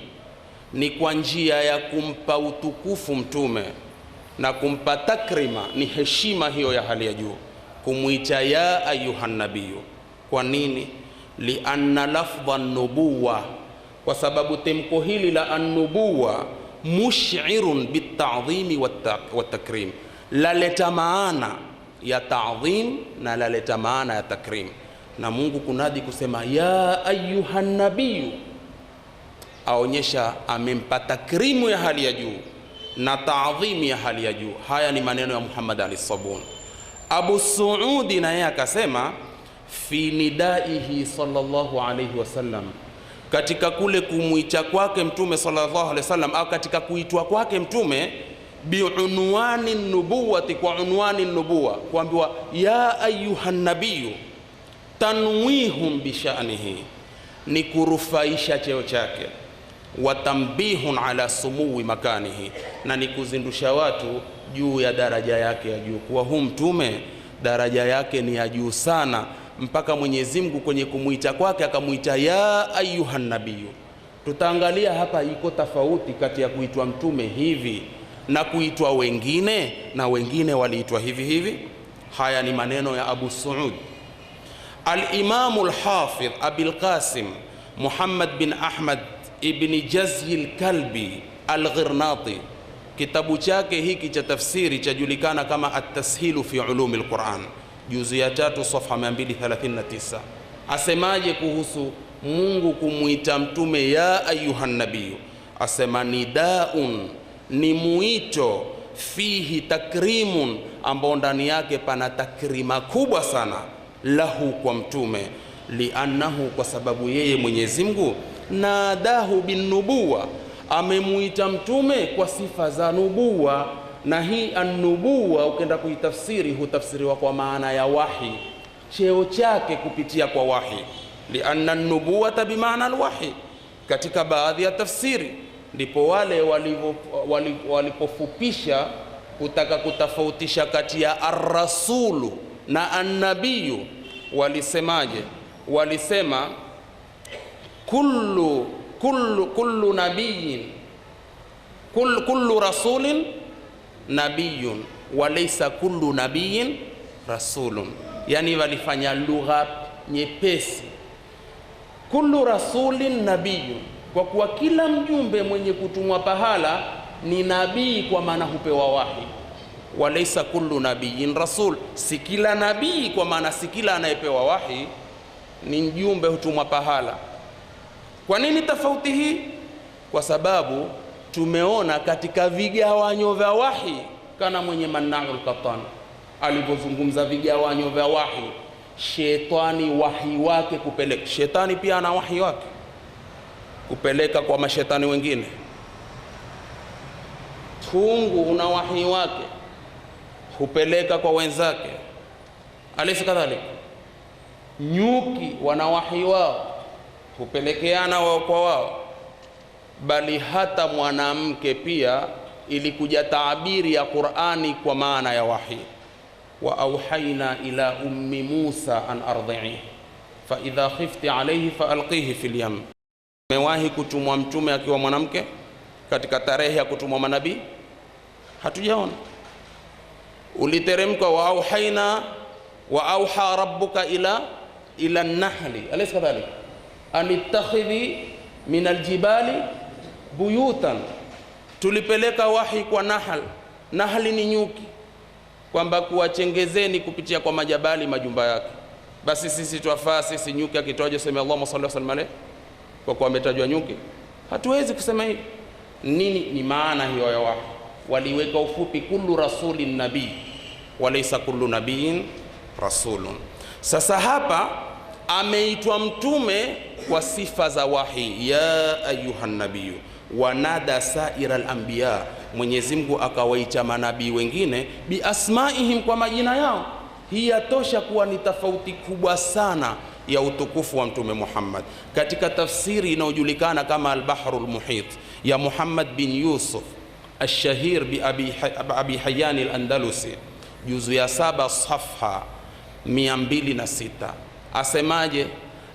ni kwa njia ya kumpa utukufu mtume na kumpa takrima, ni heshima hiyo ya hali ya juu kumuita ya ayyuhan nabiyyu. Kwa nini? Lianna lafdha an-nubuwa, kwa sababu temko hili la an-nubuwa mush'irun bit-ta'dhimi wat-takrim, laleta maana ya ta'dhim na laleta maana ya takrim. Na Mungu kunadi kusema ya ayyuhan nabiyyu, aonyesha amempa takrimu ya hali ya juu na ta'dhimu ya hali ya juu. Haya ni maneno ya Muhammad al-Sabuni. Abu Suudi naye akasema fi nidaihi sallallahu alayhi wasallam, katika kule kumuita kwake mtume sallallahu alayhi wasallam, au katika kuitwa kwake mtume biunwani nubuwati, kwa unwani nubuwa, kuambiwa ya ayyuhan nabiyyu, tanwihun bishanihi, ni kurufaisha cheo chake, wa tambihun ala sumuwi makanihi, na ni kuzindusha watu juu ya daraja yake ya juu, kuwa huu mtume daraja yake ni ya juu sana, mpaka Mwenyezi Mungu kwenye kumuita kwake akamuita ya ayyuhan nabiyyu. Tutaangalia hapa iko tofauti kati ya kuitwa mtume hivi na kuitwa wengine, na wengine waliitwa hivi hivi. Haya ni maneno ya Abu Suud. Al-Imam al-Hafidh Abil Qasim Muhammad bin Ahmad ibn Jazyi al-Kalbi al-Ghirnati, kitabu chake hiki cha tafsiri chajulikana kama At-Tashilu fi Ulumi al-Quran, juzu ya 3 safha 239. Asemaje kuhusu Mungu kumuita mtume ya ayyuhan nabiyyu? Asema nidaun, ni muito, fihi takrimun, ambao ndani yake pana takrima kubwa sana, lahu, kwa mtume, liannahu, kwa sababu yeye Mwenyezi Mungu nadahu bin nubuwa, amemuita mtume kwa sifa za nubuwa. Na hii an-nubuwa ukenda kuitafsiri, hutafsiriwa kwa maana ya wahi, cheo chake kupitia kwa wahi. lianna an-nubuwata bimaana al-wahy. Katika baadhi ya tafsiri ndipo wale walipofupisha kutaka kutofautisha kati ya ar-rasulu na an-nabiyu. Walisemaje? Walisema kullu nabiyin kullu rasulin nabiyun walaysa kullu nabiyin rasulun. Yani walifanya lugha nyepesi, kullu rasulin nabiyun, kwa kuwa kila mjumbe mwenye kutumwa pahala ni nabii, kwa maana hupewa wahi. Walaysa kullu nabiyin rasul, si kila nabii, kwa maana si kila anayepewa wahi ni mjumbe hutumwa pahala. Kwa nini tofauti hii? Kwa sababu tumeona katika vigawanyo vya wahi, kana mwenye Mannaul Qattan alipozungumza vigawanyo vya wahi, shetani wahi wake kupeleka. Shetani pia ana wahi wake kupeleka kwa mashetani wengine. Tungu una wahi wake hupeleka kwa wenzake, alaysa kadhalika? Nyuki wana wahi wao hupelekeana wao kwa wao. Bali hata mwanamke pia ilikuja taabiri ya Qur'ani kwa maana ya wahi. Wa auhaina ila ummi Musa an ardhi'i fa idha khifti alayhi fa alqihi fil yam. Mewahi kutumwa mtume akiwa mwanamke katika tarehe ya kutumwa manabii? Hatujaona. Uliteremka wa auhaina wa auha rabbuka ila an-nahli, alaysa kadhalika, an ittakhidhi min aljibali buyutan. Tulipeleka wahi kwa Nahl. Nahli ni nyuki, kwamba kuwachengezeni kupitia kwa majabali majumba yake. Basi sisi twafaa sisi nyuki akitoaje sema Allahumma salli wa sallim alayhi, kwa kuwa ametajwa nyuki? Hatuwezi kusema hivi. Nini ni maana hiyo ya wahi? Waliweka ufupi, kullu rasulin nabii walaysa kullu nabiyin rasulun. Sasa hapa ameitwa mtume kwa sifa za wahi, ya ayuhan nabiyyu wanada saira al-anbiya. Mwenyezi Mungu akawaita manabii wengine biasmaihim, kwa majina yao. Hii yatosha kuwa ni tofauti kubwa sana ya utukufu wa mtume Muhammad. Katika tafsiri inayojulikana kama al-Bahrul Muhit ya Muhammad bin Yusuf al-Shahir bi Abi Hayyan al-Andalusi, juzu ya 7 safha 206, asemaje?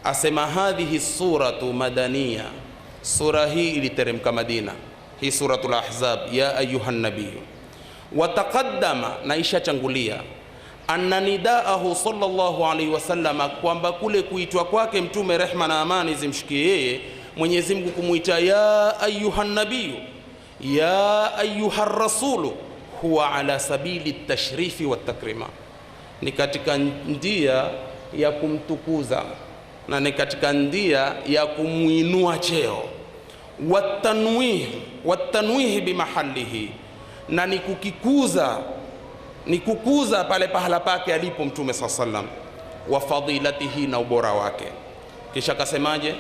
Asema hadhihi suratu madaniya, sura hii iliteremka Madina, hii suratul Ahzab, ya ayuhan nabiyyu. Wataqaddama, naisha changulia, anna nidaahu sallallahu alaihi wasallam, kwamba kule kuitwa kwake mtume, rehma na amani zimshikie yeye, Mwenyezi Mungu kumuita ya ayuhan nabiyyu, ya ayuhar rasulu, huwa ala sabili tashrifi wa takrima, ni katika njia ya kumtukuza na ni katika njia ya kumuinua cheo. Watanwih bimahalihi, na ni kukuza pale pahala pake alipo mtume sallallahu alaihi wasallam. Wa fadilatihi, na ubora wake. Kisha kasemaje?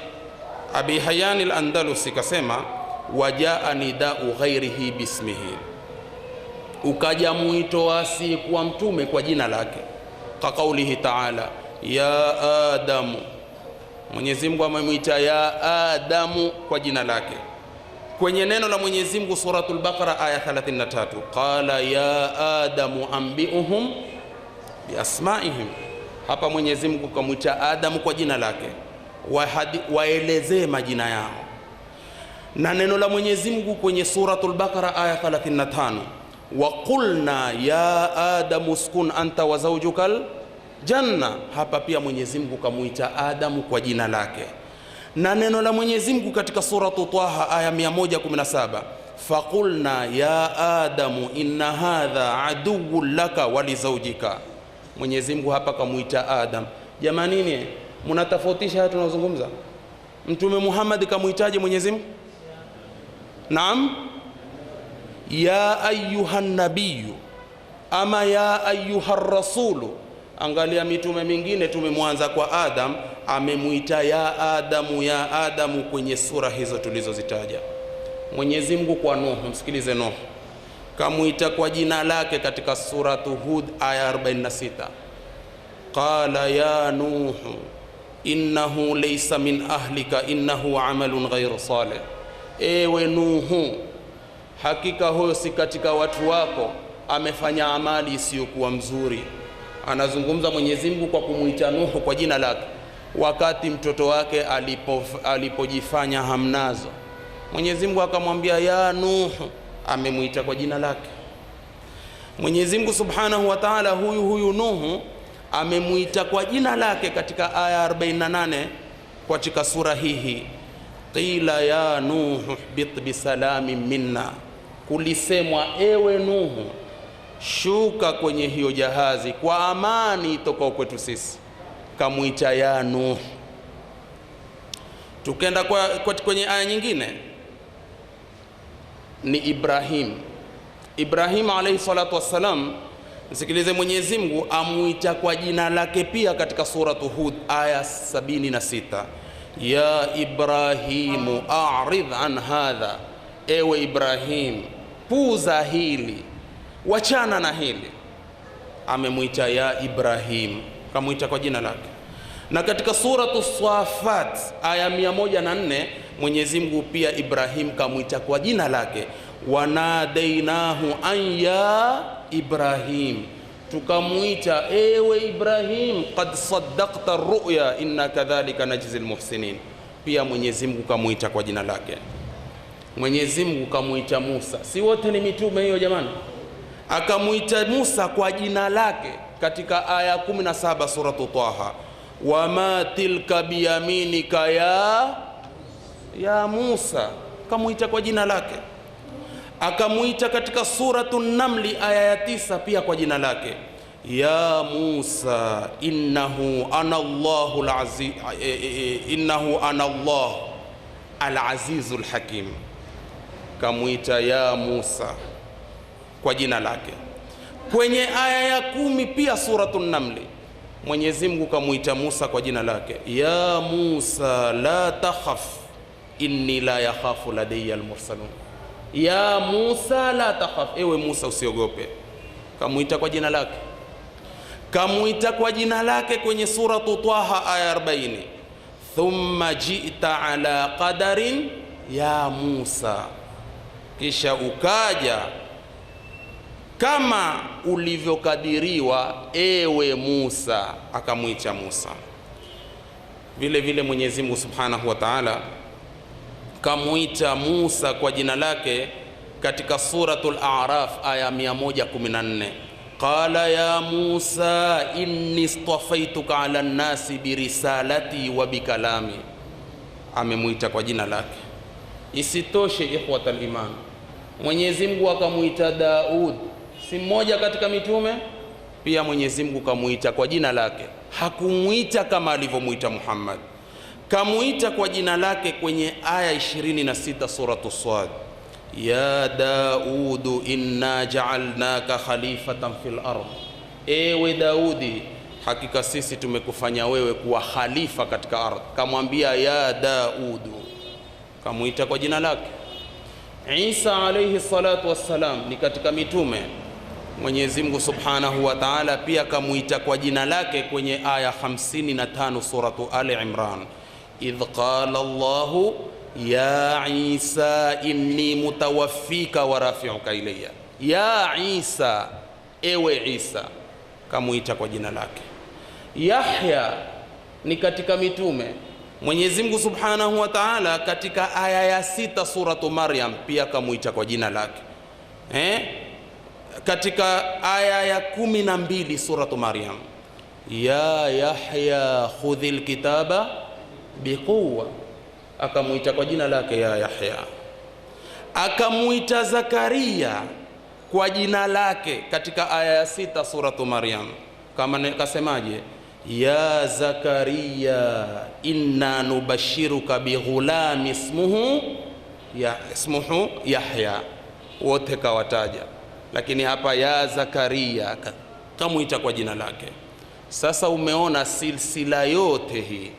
Abi Hayyan al-Andalusi kasema, wajaa nidau ghairihi bismihi, ukaja mwito asiyekuwa mtume kwa jina lake. Ka kaulihi ta'ala ya Adamu, Mwenyezi Mungu amemwita ya Adamu kwa jina lake. Kwenye neno la Mwenyezi Mungu suratul Baqara aya 33, qala ya Adamu anbi'uhum biasma'ihim. Hapa Mwenyezi Mungu kamwita Adamu kwa jina lake, waelezee majina yao. Na neno la Mwenyezi Mungu kwenye suratul Baqara aya 35, wa qulna ya Adamu uskun anta wa zawjukal janna. Hapa pia Mwenyezi Mungu kamuita Adamu kwa jina lake. Na neno la Mwenyezi Mungu katika suratu Taha aya 117, faqulna ya Adamu inna hadha aduwwun laka wa li zawjika. Mwenyezi Mungu hapa kamuita Adam. Jamanini, mnatofautisha haya tunazungumza. Mtume Muhammad kamuitaje Mwenyezi Mungu? Naam, ya ayuhan nabiyyu, ama ya ayuhar rasulu. Angalia mitume mingine tumemwanza kwa Adam, amemuita ya Adamu kwenye sura hizo tulizozitaja. Mwenyezi Mungu kwa Nuhu, msikilize Nuhu, kamuita kwa jina lake katika suratu Hud aya 46, qala ya Nuhu innahu laysa min ahlika innahu amalun ghayru salih, ewe Nuhu, hakika huyo si katika watu wako, amefanya amali isiyokuwa mzuri. Anazungumza Mwenyezi Mungu kwa kumuita Nuhu kwa jina lake, wakati mtoto wake alipojifanya hamnazo. Mwenyezi Mungu akamwambia ya Nuhu, amemuita kwa jina lake. Mwenyezi Mungu Subhanahu wa Ta'ala huyu Nuhu amemuita kwa jina lake katika aya 48 katika sura hii. Qila ya Nuhu bit bisalamin minna, kulisemwa ewe Nuhu, shuka kwenye hiyo jahazi kwa amani itokao kwetu sisi. Kamuita ya Nuhu. Tukenda kwenye aya nyingine ni Ibrahim alayhi salatu wassalam. Msikilize, Mwenyezi Mungu amuita kwa jina lake pia katika suratu Hud aya 76. Ya Ibrahimu a'rid an hadha, ewe Ibrahim, puza hili, wachana na hili. Amemuita ya Ibrahim, kamuita kwa jina lake. Na katika suratu Swafat aya 104 Mwenyezi Mungu pia Ibrahim kamuita kwa jina lake, wanadainahu an ya Ibrahim, tukamuita ewe Ibrahim, qad saddaqta ar-ru'ya inna kadhalika najzi al-muhsinin. Pia Mwenyezi Mungu kamuita kwa jina lake. Mwenyezi Mungu kamuita Musa, si wote ni mitume hiyo jamani? Akamuita Musa kwa jina lake katika aya 17 suratu Taha, wama tilka biyaminika ya Musa, kamuita kwa jina lake. Akamuita katika suratu Namli aya ya 9 pia kwa jina lake, ya Musa innahu ana Allahu Allah al-azizul hakim. Kamuita ya Musa kwa jina lake. Kwenye aya ya 10 pia suratu Namli Mwenyezi Mungu kamuita Musa kwa jina lake, ya Musa la takhaf inni la yakhafu ladayya al-mursalun. Ya Musa la takhaf, ewe Musa usiogope. Kamuita kwa jina lake. Kamuita kwa jina lake kwenye suratu Taha aya 40, thumma ji'ta ala qadarin ya Musa, kisha ukaja kama ulivyokadiriwa ewe Musa. Akamuita Musa. Vile vile Mwenyezi Mungu Subhanahu wa Ta'ala kamuita Musa kwa jina lake katika suratul A'raf aya 114, qala ya Musa inni istafaituka ala nnasi birisalati wa bikalami. Amemuita kwa jina lake. Isitoshe ikhwatal iman, Mwenyezi Mungu akamuita Daud, si mmoja katika mitume, pia Mwenyezi Mungu kamuita kwa jina lake. Hakumuita kama alivyomuita Muhammad, kamuita kwa jina lake kwenye aya 26 suratu Swad, ya Daudu inna ja'alnaka khalifatan fil ardh, ewe Daudi, hakika sisi tumekufanya wewe kuwa khalifa katika ardhi. Kamwambia ya Daudu, kamuita kwa jina lake. Isa alayhi salatu wassalam ni katika mitume. Mwenyezi Mungu Subhanahu wa Ta'ala pia kamuita kwa jina lake kwenye aya 55 suratu Ali Imran, idh qala Allahu ya Isa inni mutawaffika wa rafi'uka ilayya. Ya Isa, ewe Isa, kamuita kwa jina lake. Yahya ni katika mitume. Mwenyezi Mungu Subhanahu wa Ta'ala katika aya ya 6 suratu Maryam pia kamuita kwa jina lake. Katika aya ya 12 suratu Maryam, ya Yahya khudhil kitaba biquwa, akamuita kwa jina lake ya Yahya. Akamuita Zakaria kwa jina lake katika aya ya 6 suratu Maryam, kama kasemaje, ya Zakaria inna nubashiruka bighulami ismuhu Yahya. Wote kawataja, lakini hapa ya Zakaria kamuita kwa jina lake. Sasa umeona silsila yote hii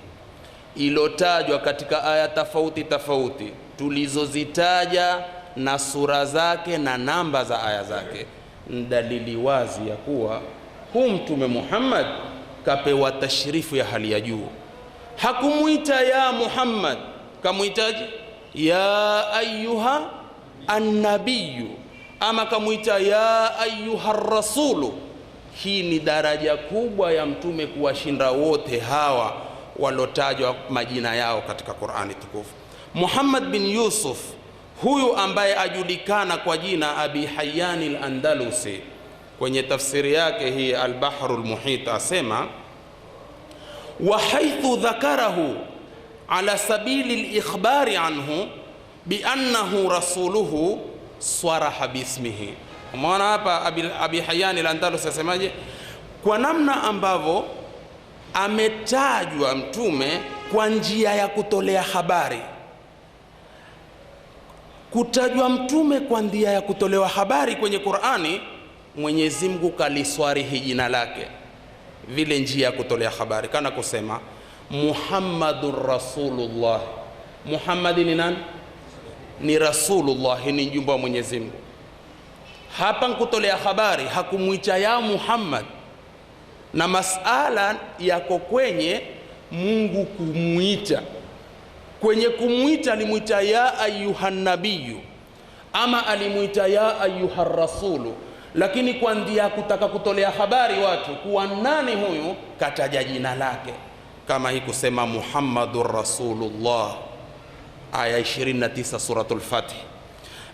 ilotajwa katika aya tofauti tofauti tulizozitaja na sura zake na namba za aya zake, dalili wazi ya kuwa Mtume Muhammad kapewa tashrifu ya hali ya juu. Hakumuita ya Muhammad, kamuitaje? Ya ayyuha an-nabiyyu, ama kamuita ya ayyuha rasulu. Hii ni daraja kubwa ya mtume kuwashinda wote hawa walotajwa majina yao katika Qur'ani tukufu. Muhammad bin Yusuf, huyu ambaye ajulikana kwa jina Abi Hayyan al-Andalusi, kwenye tafsiri yake hii Al-Bahrul Muhit asema, wa haythu dhakarahu ala sabili al-ikhbari anhu bi annahu rasuluhu swaraha bismihi. Umeona hapa Abi Hayyan al-Andalusi asemaje? Kwa namna ambavyo ametajwa mtume kwa njia ya kutolea habari. Kutajwa mtume kwa njia ya kutolewa habari kwenye Qur'ani, Mwenyezi Mungu kaliswarihi jina lake vile njia ya kutolea habari, kana kusema Muhammadur Rasulullah. Muhammad ni nani? Ni Rasulullah, ni mjumbe wa Mwenyezi Mungu. Hapa kutolea habari hakumuita ya Muhammad, na masala yako kwenye Mungu kumuita. Kwenye kumuita alimuita ya ayyuhan nabiyyu, ama alimuita ya ayyuhar rasulu, lakini kwa ndia kutaka kutolea habari watu kuwa nani huyu, kataja jina lake, kama hii kusema Muhammadur Rasulullah, aya 29 suratul Fath,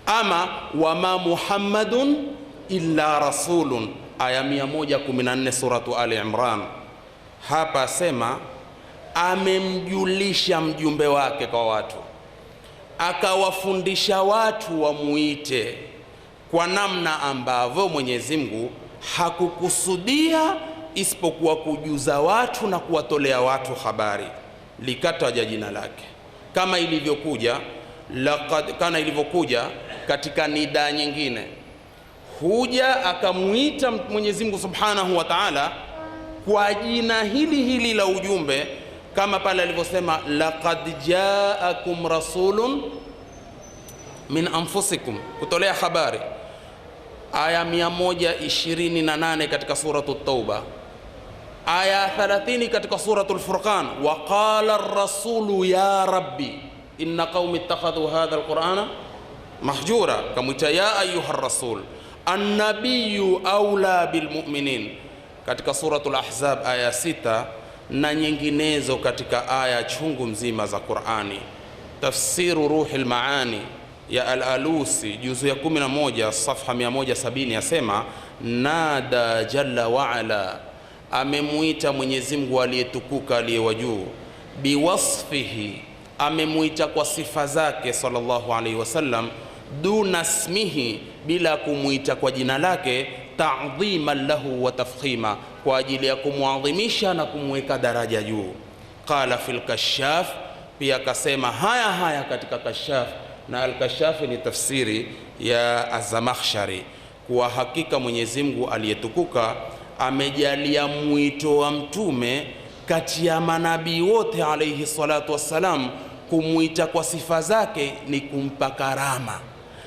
ama wama Muhammadun illa rasulun, aya 114 suratu Ali Imran. Hapa sema amemjulisha mjumbe wake kwa watu, akawafundisha watu wamuite kwa namna ambavyo Mwenyezi Mungu hakukusudia isipokuwa kujuza watu na kuwatolea watu habari, likataja jina lake kama ilivyokuja katika nida nyingine. Huja akamuita Mwenyezi Mungu Subhanahu wa Ta'ala kwa jina hili hili la ujumbe, kama pale alivyosema laqad ja'akum rasulun min anfusikum, kutolea habari, aya 128 katika suratu Tauba, aya 30 katika suratu Furqan, wa qala ar-rasulu ya rabbi inna qaumi ittakhadhu hadha al-Qur'ana mahjura, kamwita ya ayuha rasul. An-nabiyyu awla bil mu'minin katika suratul Ahzab aya 6 na nyinginezo katika aya chungu mzima za Qur'ani. Tafsiru Ruhul Maani ya Al-Alusi juzu ya 11 safha 170 yasema, nada jalla wa ala, amemuita Mwenyezi Mungu aliyetukuka aliye juu, biwasfihi, amemuita kwa sifa zake sallallahu alaihi wasallam, duna ismihi, bila kumuita kwa jina lake, ta'dhiman lahu wa tafkhima, kwa ajili ya kumuadhimisha na kumweka daraja juu. Qala fil Kashaf, pia akasema haya katika Kashaf, na Al-Kashaf ni tafsiri ya Az-Zamakhshari, kwa hakika Mwenyezi Mungu aliyetukuka amejalia mwito wa mtume kati ya manabii wote alayhi salatu wassalam, kumuita kwa sifa zake ni kumpa karama,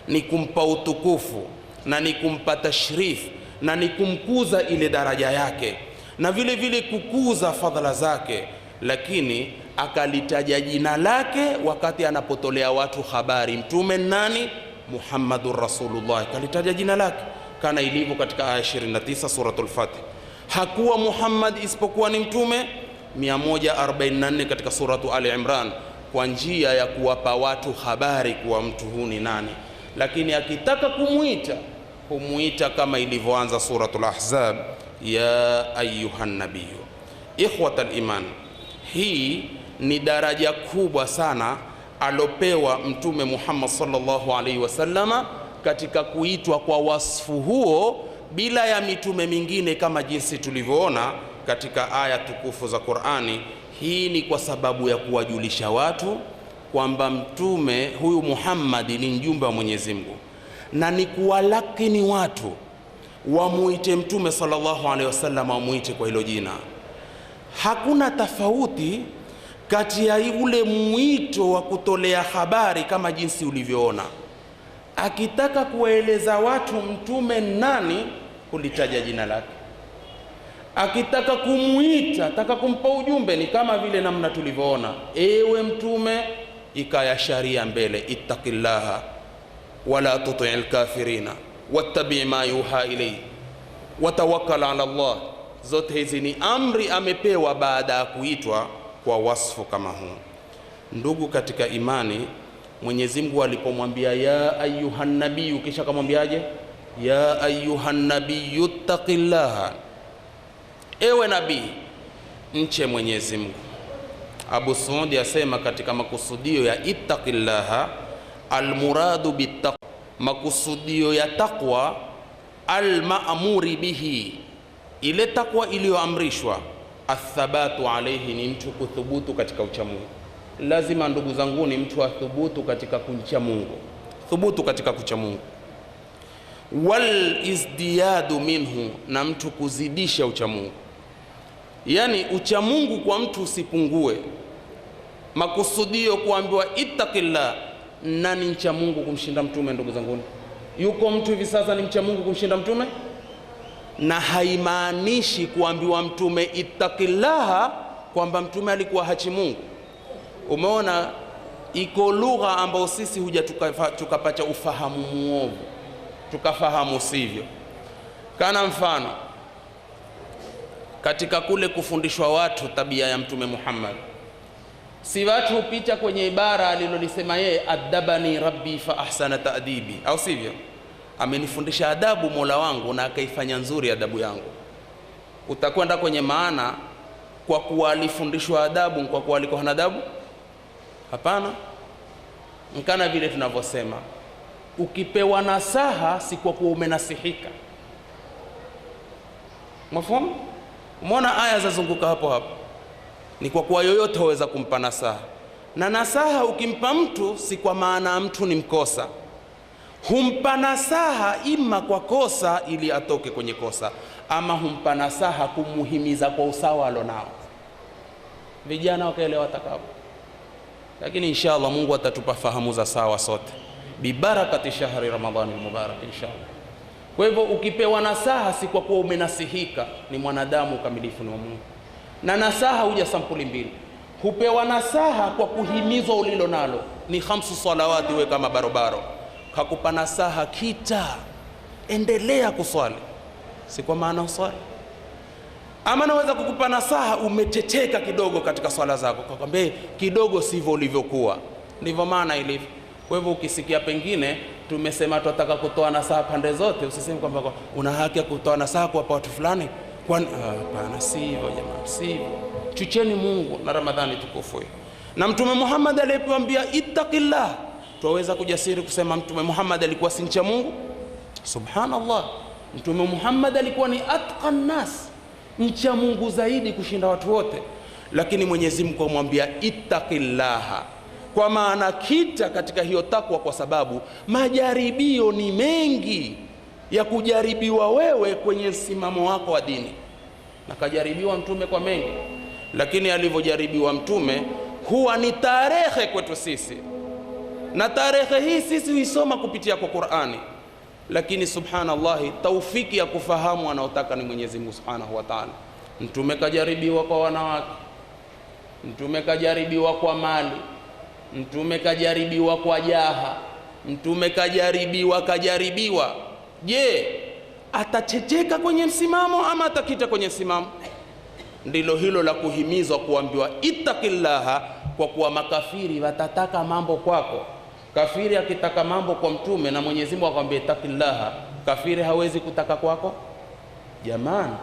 ni kumpa utukufu, na ni kumpa tashrif, na ni kumkuza ile daraja yake, na vile vile kukuza fadhila zake. Lakini akalitaja jina lake wakati anapotolea watu habari. Mtume nani? Muhammadur Rasulullah, kalitaja jina lake kana ilivyo katika aya 29 suratul Fath. Hakuwa Muhammad isipokuwa ni mtume 144 katika suratu Ali Imran, kwa njia ya kuwapa watu habari kuwa mtu huu ni nani. Lakini akitaka kumuita kama ilivyoanza suratul Ahzab, ya ayyuhan nabiyyu. Ikhwatal iman, hii ni daraja kubwa sana alopewa mtume Muhammad sallallahu alaihi wasallama katika kuitwa kwa wasfu huo, bila ya mitume mingine, kama jinsi tulivyoona katika aya tukufu za Qur'ani. Hii ni kwa sababu ya kuwajulisha watu kwamba mtume huyu Muhammad ni mjumbe wa Mwenyezi Mungu, na ni kuwalakini watu wamuite mtume sallallahu alaihi wasallam, wamuite kwa hilo jina. Hakuna tofauti kati ya ule mwito wa kutolea habari kama jinsi ulivyoona. Akitaka kuwaeleza watu mtume nani, kulitaja jina lake. akitaka kumuita, ataka kumpa ujumbe, ni kama vile namna tulivyoona, ewe mtume, ikaya sharia mbele, ittaqillaha wala tuti'il kafirina wattabi' ma yuha ilayhi watawakkal ala Allah. Zote hizi ni amri amepewa baada ya kuitwa kwa wasfu kama huu. Ndugu katika imani, Mwenyezi Mungu alipomwambia ya ayuhan nabiyu, kisha akamwambiaje? Ya ayuhan nabiyu ittaqillaha, ewe nabii mche Mwenyezi Mungu. Abu Suudi asema katika makusudio ya ittaqillaha, almuradu bittaqwa, makusudio ya taqwa, almaamuri bihi, ile takwa iliyoamrishwa, athabatu alayhi, ni mtu kuthubutu katika uchamungu. Lazima ndugu zangu, ni mtu athubutu katika kumcha Mungu, thubutu katika kucha Mungu. Wal izdiyadu minhu, na mtu kuzidisha uchamungu, yani uchamungu kwa mtu usipungue. Makusudio kuambiwa ittaqillah, nani mcha Mungu kumshinda mtume? Ndugu zangu, yuko mtu hivi sasa ni mcha Mungu kumshinda mtume? Na haimaanishi kuambiwa mtume ittaqillaha kwamba mtume alikuwa hachi Mungu. Umeona, iko lugha ambayo sisi huja tukapata ufahamu muovu, tukafahamu sivyo. Kana mfano katika kule kufundishwa watu tabia ya Mtume Muhammad, si watu hupita kwenye ibara alilolisema yeye, adabani rabbi fa ahsana ta'dibi, au sivyo? Amenifundisha adabu Mola wangu na akaifanya nzuri adabu yangu. Utakwenda kwenye maana kwa kuwa alifundishwa adabu, kwa kuwa alikuwa hana adabu? Hapana. Mkana vile tunavyosema, ukipewa nasaha si kwa kuwa umenasihika. Mfahamu? Umeona aya zazunguka hapo hapo, ni kwa kuwa yoyote waweza kumpa nasaha. Na nasaha ukimpa mtu si kwa maana mtu ni mkosa, humpa nasaha ima kwa kosa ili atoke kwenye kosa, ama humpa nasaha kumuhimiza kwa usawa alonao. Vijana wakaelewa takabu, lakini inshallah Mungu atatupa fahamu za sawa sote bibarakati shahri Ramadhani mubarak inshallah. Kwa hivyo ukipewa nasaha si kwa kuwa umenasihika, ni mwanadamu kamilifu, ni wa Mungu. Na nasaha huja sampuli mbili. Hupewa nasaha kwa kuhimizwa ulilo nalo, ni 5 salawati, we kama barobaro. Kakupa nasaha kita endelea kuswali, si kwa maana uswali. Ama naweza kukupa nasaha umeteteka kidogo katika swala zako, kakwambia kidogo sivyo ulivyokuwa, ndivyo maana ilivyo. Kwa hivyo ukisikia pengine tumesema tunataka kutoa nasaha pande zote, usiseme kwamba una haki ya kutoa nasaha kwa watu fulani, kwani hapana, sivyo jamaa, sivyo. Chucheni Mungu na Ramadhani tukufu. Na Mtume Muhammad alipoambia ittaqillah, tuweza kujasiri kusema Mtume Muhammad alikuwa si mcha Mungu? Subhanallah, Mtume Muhammad alikuwa ni atqan nas, mcha Mungu zaidi kushinda watu wote. Lakini Mwenyezi Mungu amwambia ittaqillaha, kwa maana kita katika hiyo takwa, kwa sababu majaribio ni mengi ya kujaribiwa wewe kwenye msimamo wako wa dini. Na kajaribiwa mtume kwa mengi, lakini alivyojaribiwa mtume huwa ni tarehe kwetu sisi, na tarehe hii sisi huisoma kupitia kwa Qur'ani. Lakini subhanallah, taufiki ya kufahamu anaotaka ni Mwenyezi Mungu Subhanahu wa Ta'ala. Mtume kajaribiwa kwa wanawake, mtume kajaribiwa kwa mali, mtume kajaribiwa kwa jaha, mtume kajaribiwa. Je, atachecheka kwenye msimamo ama atakita kwenye msimamo? Ndilo hilo la kuhimizwa kuambiwa ittaqillaha, kwa kuwa makafiri watataka mambo kwako. Kafiri akitaka mambo kwa mtume na Mwenyezi Mungu akwambia ittaqillaha, kafiri hawezi kutaka kwako? Jamani,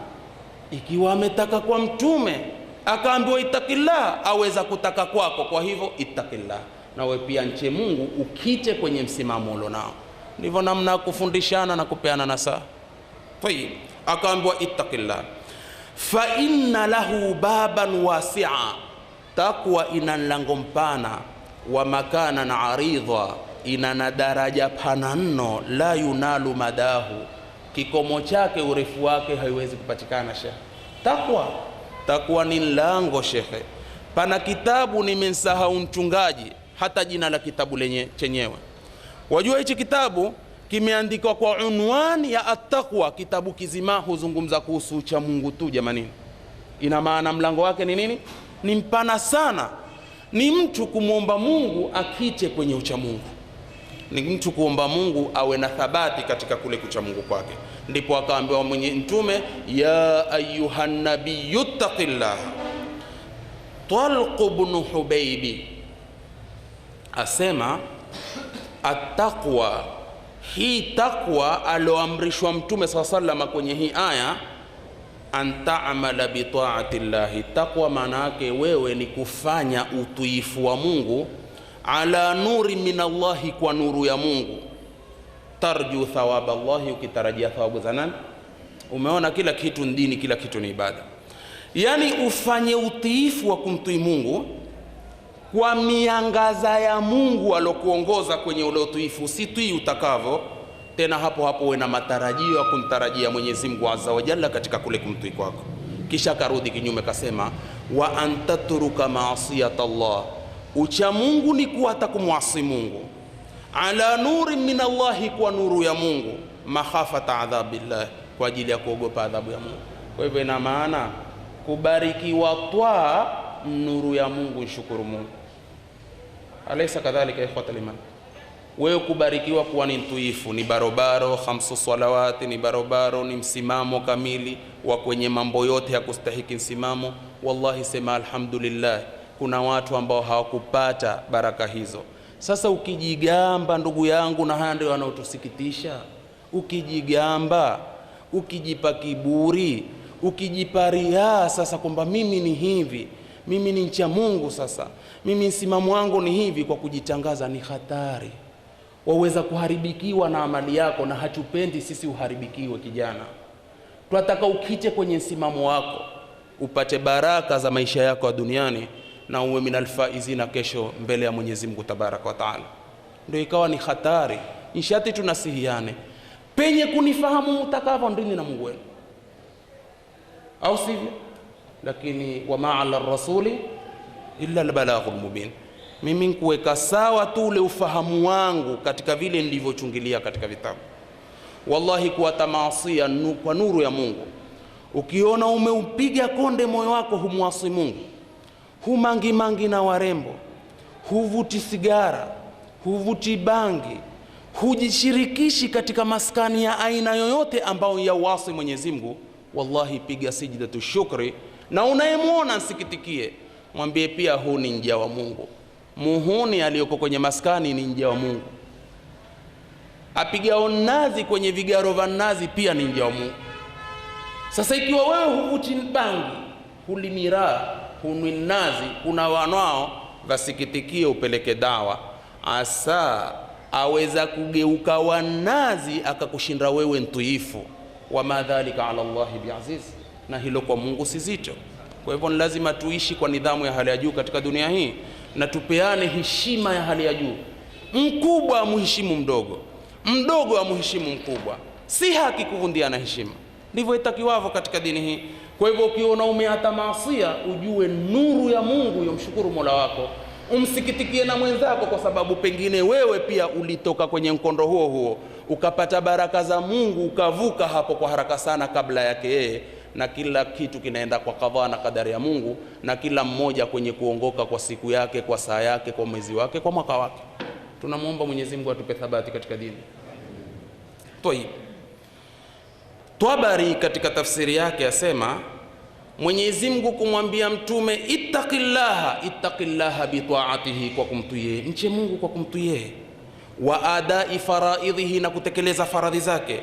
ikiwa ametaka kwa mtume akaambiwa ittaqillaha, aweza kutaka kwako. Kwa hivyo ittaqillaha, na wewe pia nche Mungu, ukite kwenye msimamo ulionao. Ndivyo namna kufundishana na kupeana nasaha. Tayib, akaambiwa ittaqillaha, fa inna lahu baban wasi'a, takwa ina mlango mpana, wa makanan aridha, ina na daraja pana mno, la yunalu madahu, kikomo chake urefu wake haiwezi kupatikana. Shekhe, takwa ni lango shekhe. Pana kitabu nimensahau mchungaji hata jina la kitabu chenyewe. Wajua hichi kitabu kimeandikwa kwa unwani ya at-taqwa. Kitabu kizima huzungumza kuhusu ucha Mungu tu jamani. Ina maana mlango wake ni nini? Ni mpana sana. Ni mtu kumwomba Mungu akite kwenye ucha Mungu, ni mtu kuomba Mungu awe na thabati katika kule kucha Mungu kwake. Ndipo akaambiwa mwenye mtume, ya ayuhan nabiyyu taqillah. Talq ibn Hubaybi asema at-taqwa, hii taqwa aloamrishwa mtume SAW kwenye hii aya, an ta'mala bi ta'ati llahi. Taqwa maana yake wewe ni kufanya utiifu wa Mungu, ala nuri min Allahi, kwa nuru ya Mungu, tarju thawaba Allahi, ukitarajia thawabu za nani? Umeona, kila kitu ndini, kila kitu ni ibada. Yani ufanye utiifu wa kumtii Mungu kwa miangaza ya Mungu alokuongoza kwenye ule utiifu, usitui utakavyo tena. Hapo hapo uwe na matarajio ya kumtarajia Mwenyezi Mungu Azza wa Jalla katika kule kumtii kwako. Kisha karudi kinyume, kasema wa antatruka ma'siyata Allah. Ucha Mungu ni kuata kumwasi Mungu, ala nuri min Allahi, kwa nuru ya Mungu, makhafata adhabillah, kwa ajili ya kuogopa adhabu ya Mungu. Kwa hivyo ina maana kubarikiwa twaa nuru ya Mungu, shukuru Mungu. Alaysa kadhalika ikhwatal iman? Wewe kubarikiwa kuwa ni mtuifu, ni barobaro 5 salawati, ni barobaro, ni msimamo kamili wa kwenye mambo yote ya kustahiki msimamo. Wallahi sema alhamdulillah, kuna watu ambao hawakupata baraka hizo. Sasa ukijigamba ndugu yangu, na haya ndio wanaotusikitisha, ukijigamba, ukijipa kiburi, ukijipa riaa, sasa kwamba mimi ni hivi, mimi ni mcha Mungu, sasa mimi msimamo wangu ni hivi, kwa kujitangaza, ni hatari. Waweza kuharibikiwa na amali yako, na hatupendi sisi uharibikiwe. Kijana, tunataka ukite kwenye msimamo wako, upate baraka za maisha yako ya duniani, na uwe minal faizina kesho mbele ya Mwenyezi Mungu Tabaraka wa Taala. Ndio ikawa ni hatari. Nishati tunasihiane penye kunifahamu mtakavyo ndini na Mungu wenu, au sivyo? Lakini wa ma'ala rasuli illa albalaghul mubin. Mimi nikuweka sawa tu ule ufahamu wangu katika vile nilivyochungilia katika vitabu. Wallahi kuata maasia kwa nuru ya Mungu, ukiona umeupiga konde moyo wako, humwasi Mungu, humangi mangi na warembo, huvuti sigara, huvuti bangi, hujishirikishi katika maskani ya aina yoyote ambao ya uasi Mwenyezi Mungu, wallahi piga sijdatu shukri, na unayemwona nsikitikie, mwambie pia huu ni nja wa Mungu. Muhuni aliyoko kwenye maskani ni nja wa Mungu, apiga onazi kwenye vigaro vya nazi pia ni nja wa Mungu. Sasa ikiwa wewe huvuti bangi, hulimiraa, hunwi nazi, kuna wanao vasikitikie, upeleke dawa, asa aweza kugeuka wanazi akakushinda wewe ntuifu. Wa madhalika ala Allahi biaziz, na hilo kwa Mungu si zito. Kwa hivyo ni lazima tuishi kwa nidhamu ya hali ya juu katika dunia hii, na tupeane heshima ya hali ya juu. Mkubwa amheshimu mdogo, mdogo amheshimu mkubwa. Si haki kuvundiana heshima, ndivyo itakiwavyo katika dini hii. Kwa hivyo ukiona umeata maasia, ujue nuru ya Mungu, yomshukuru Mola wako, umsikitikie na mwenzako, kwa sababu pengine wewe pia ulitoka kwenye mkondo huo huo, ukapata baraka za Mungu, ukavuka hapo kwa haraka sana kabla yake yeye. Na kila kitu kinaenda kwa kadhaa na kadari ya Mungu, na kila mmoja kwenye kuongoka kwa siku yake, kwa saa yake, kwa mwezi wake, kwa mwaka wake. Tunamuomba Mwenyezi Mungu atupe thabati katika dini. Tayib, Tabari katika tafsiri yake asema Mwenyezi Mungu kumwambia mtume ittaqillaha bi ta'atihi, kwa kumtii, mche Mungu kwa kumtii, wa adai faraidhihi, na kutekeleza faradhi zake,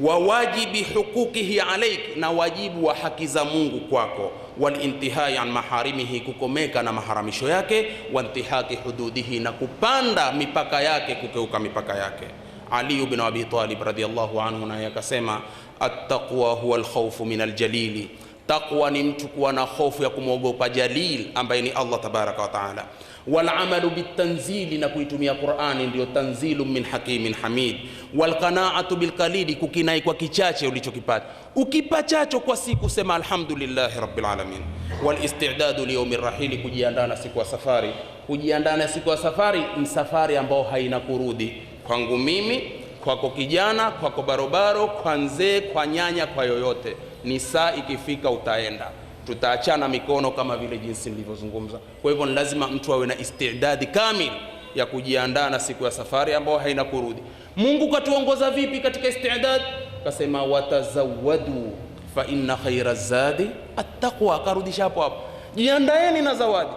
wa wajibi hukukihi alaik, na wajibu wa haki za Mungu kwako, wal intihai an maharimihi, kukomeka na maharamisho yake, wa intihaki hududihi, na kupanda mipaka yake, kukeuka mipaka yake. Ali ibn Abi Talib radhiyallahu anhu naye akasema attaqwa huwa alkhawfu min aljalili, taqwa ni mtu kuwa na hofu ya kumwogopa jalil ambaye ni Allah tabaraka wa taala. Wal amalu bitanzili, na kuitumia Qur'ani ndio tanzilu min hakimin hamid. Wal qanaatu bil qalili, kukinai kwa kichache ulichokipata. Ukipachacho kwa siku sema alhamdulillahi rabbil alamin. Wal istidadu li yawmir rahili, kujiandaa na siku ya safari. Kujiandaa na siku ya safari ni safari ambao haina kurudi, kwangu mimi, kwako kijana, kwako barobaro, kwa nzee, kwa nyanya, kwa yoyote. Ni saa ikifika utaenda, tutaachana mikono kama vile jinsi nilivyozungumza. Kwa hivyo ni lazima mtu awe na istidadi kamili ya kujiandaa na siku ya safari ambayo haina kurudi. Mungu katuongoza vipi katika istidad? Kasema watazawadu fa inna khayra zadi attaqwa. Akarudisha hapo hapo, jiandaeni na zawadi.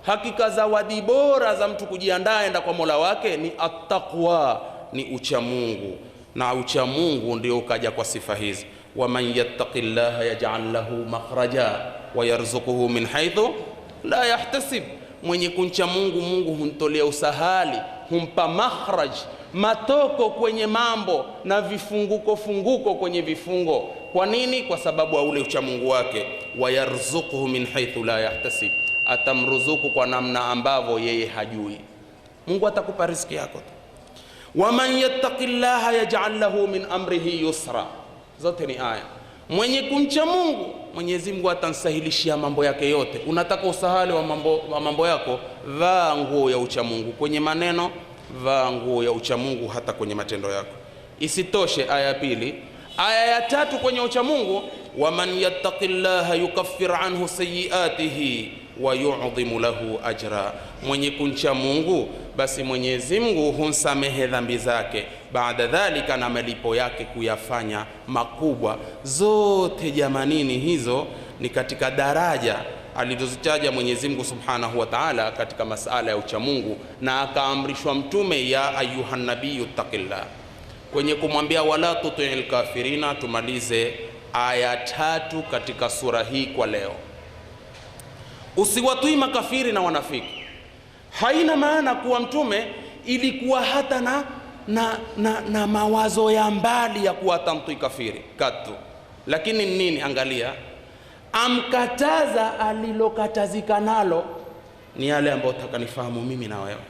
Hakika zawadi bora za mtu kujiandaa enda kwa Mola wake ni attaqwa, ni ucha Mungu, na ucha Mungu ndio ukaja kwa sifa hizi. Waman yattaqillaha yaj'al lahu makhraja wa yarzuquhu min haythu la yahtasib. Mwenye kumcha Mungu, Mungu humtolea usahali, humpa makhraj, matoko kwenye mambo na vifunguko kwenye vifungo. Kwa nini? Kwa sababu wa ule ucha Mungu wake. Wayarzuquhu min haythu la yahtasib, atamruzuku kwa namna ambavyo yeye hajui. Mungu atakupa riziki yako tu. Waman yattaqillaha yaj'al lahu min amrihi yusra. Zote ni aya. Mwenye kumcha Mungu, Mwenyezi Mungu atansahilishia mambo yake yote. Unataka usahali wa mambo yako, vaa nguo ya ucha Mungu kwenye maneno, vaa nguo ya ucha Mungu hata kwenye matendo yako. Isitoshe, aya ya pili, aya ya tatu kwenye ucha Mungu, waman yattaqillaha yukaffir anhu sayiatihi wa yu'dhimu lahu ajra. Mwenye kumcha Mungu, basi Mwenyezi Mungu humsamehe dhambi zake, baada dhalika na malipo yake kuyafanya makubwa. Zote jamanini, hizo ni katika daraja alizozitaja Mwenyezi Mungu Subhanahu wa Ta'ala katika masala ya ucha Mungu, na akaamrishwa mtume, ya ayuhan nabiyyu taqillah, kwenye kumwambia wala tuti'il kafirina. Tumalize aya tatu katika sura hii kwa leo. Usiwatui makafiri na wanafiki. Haina maana kuwa mtume ilikuwa hata na mawazo ya mbali ya kuwa tamtui kafiri katu. Lakini nini? Angalia, amkataza alilokatazika nalo ni yale ambayo utakanifahamu mimi na wewe.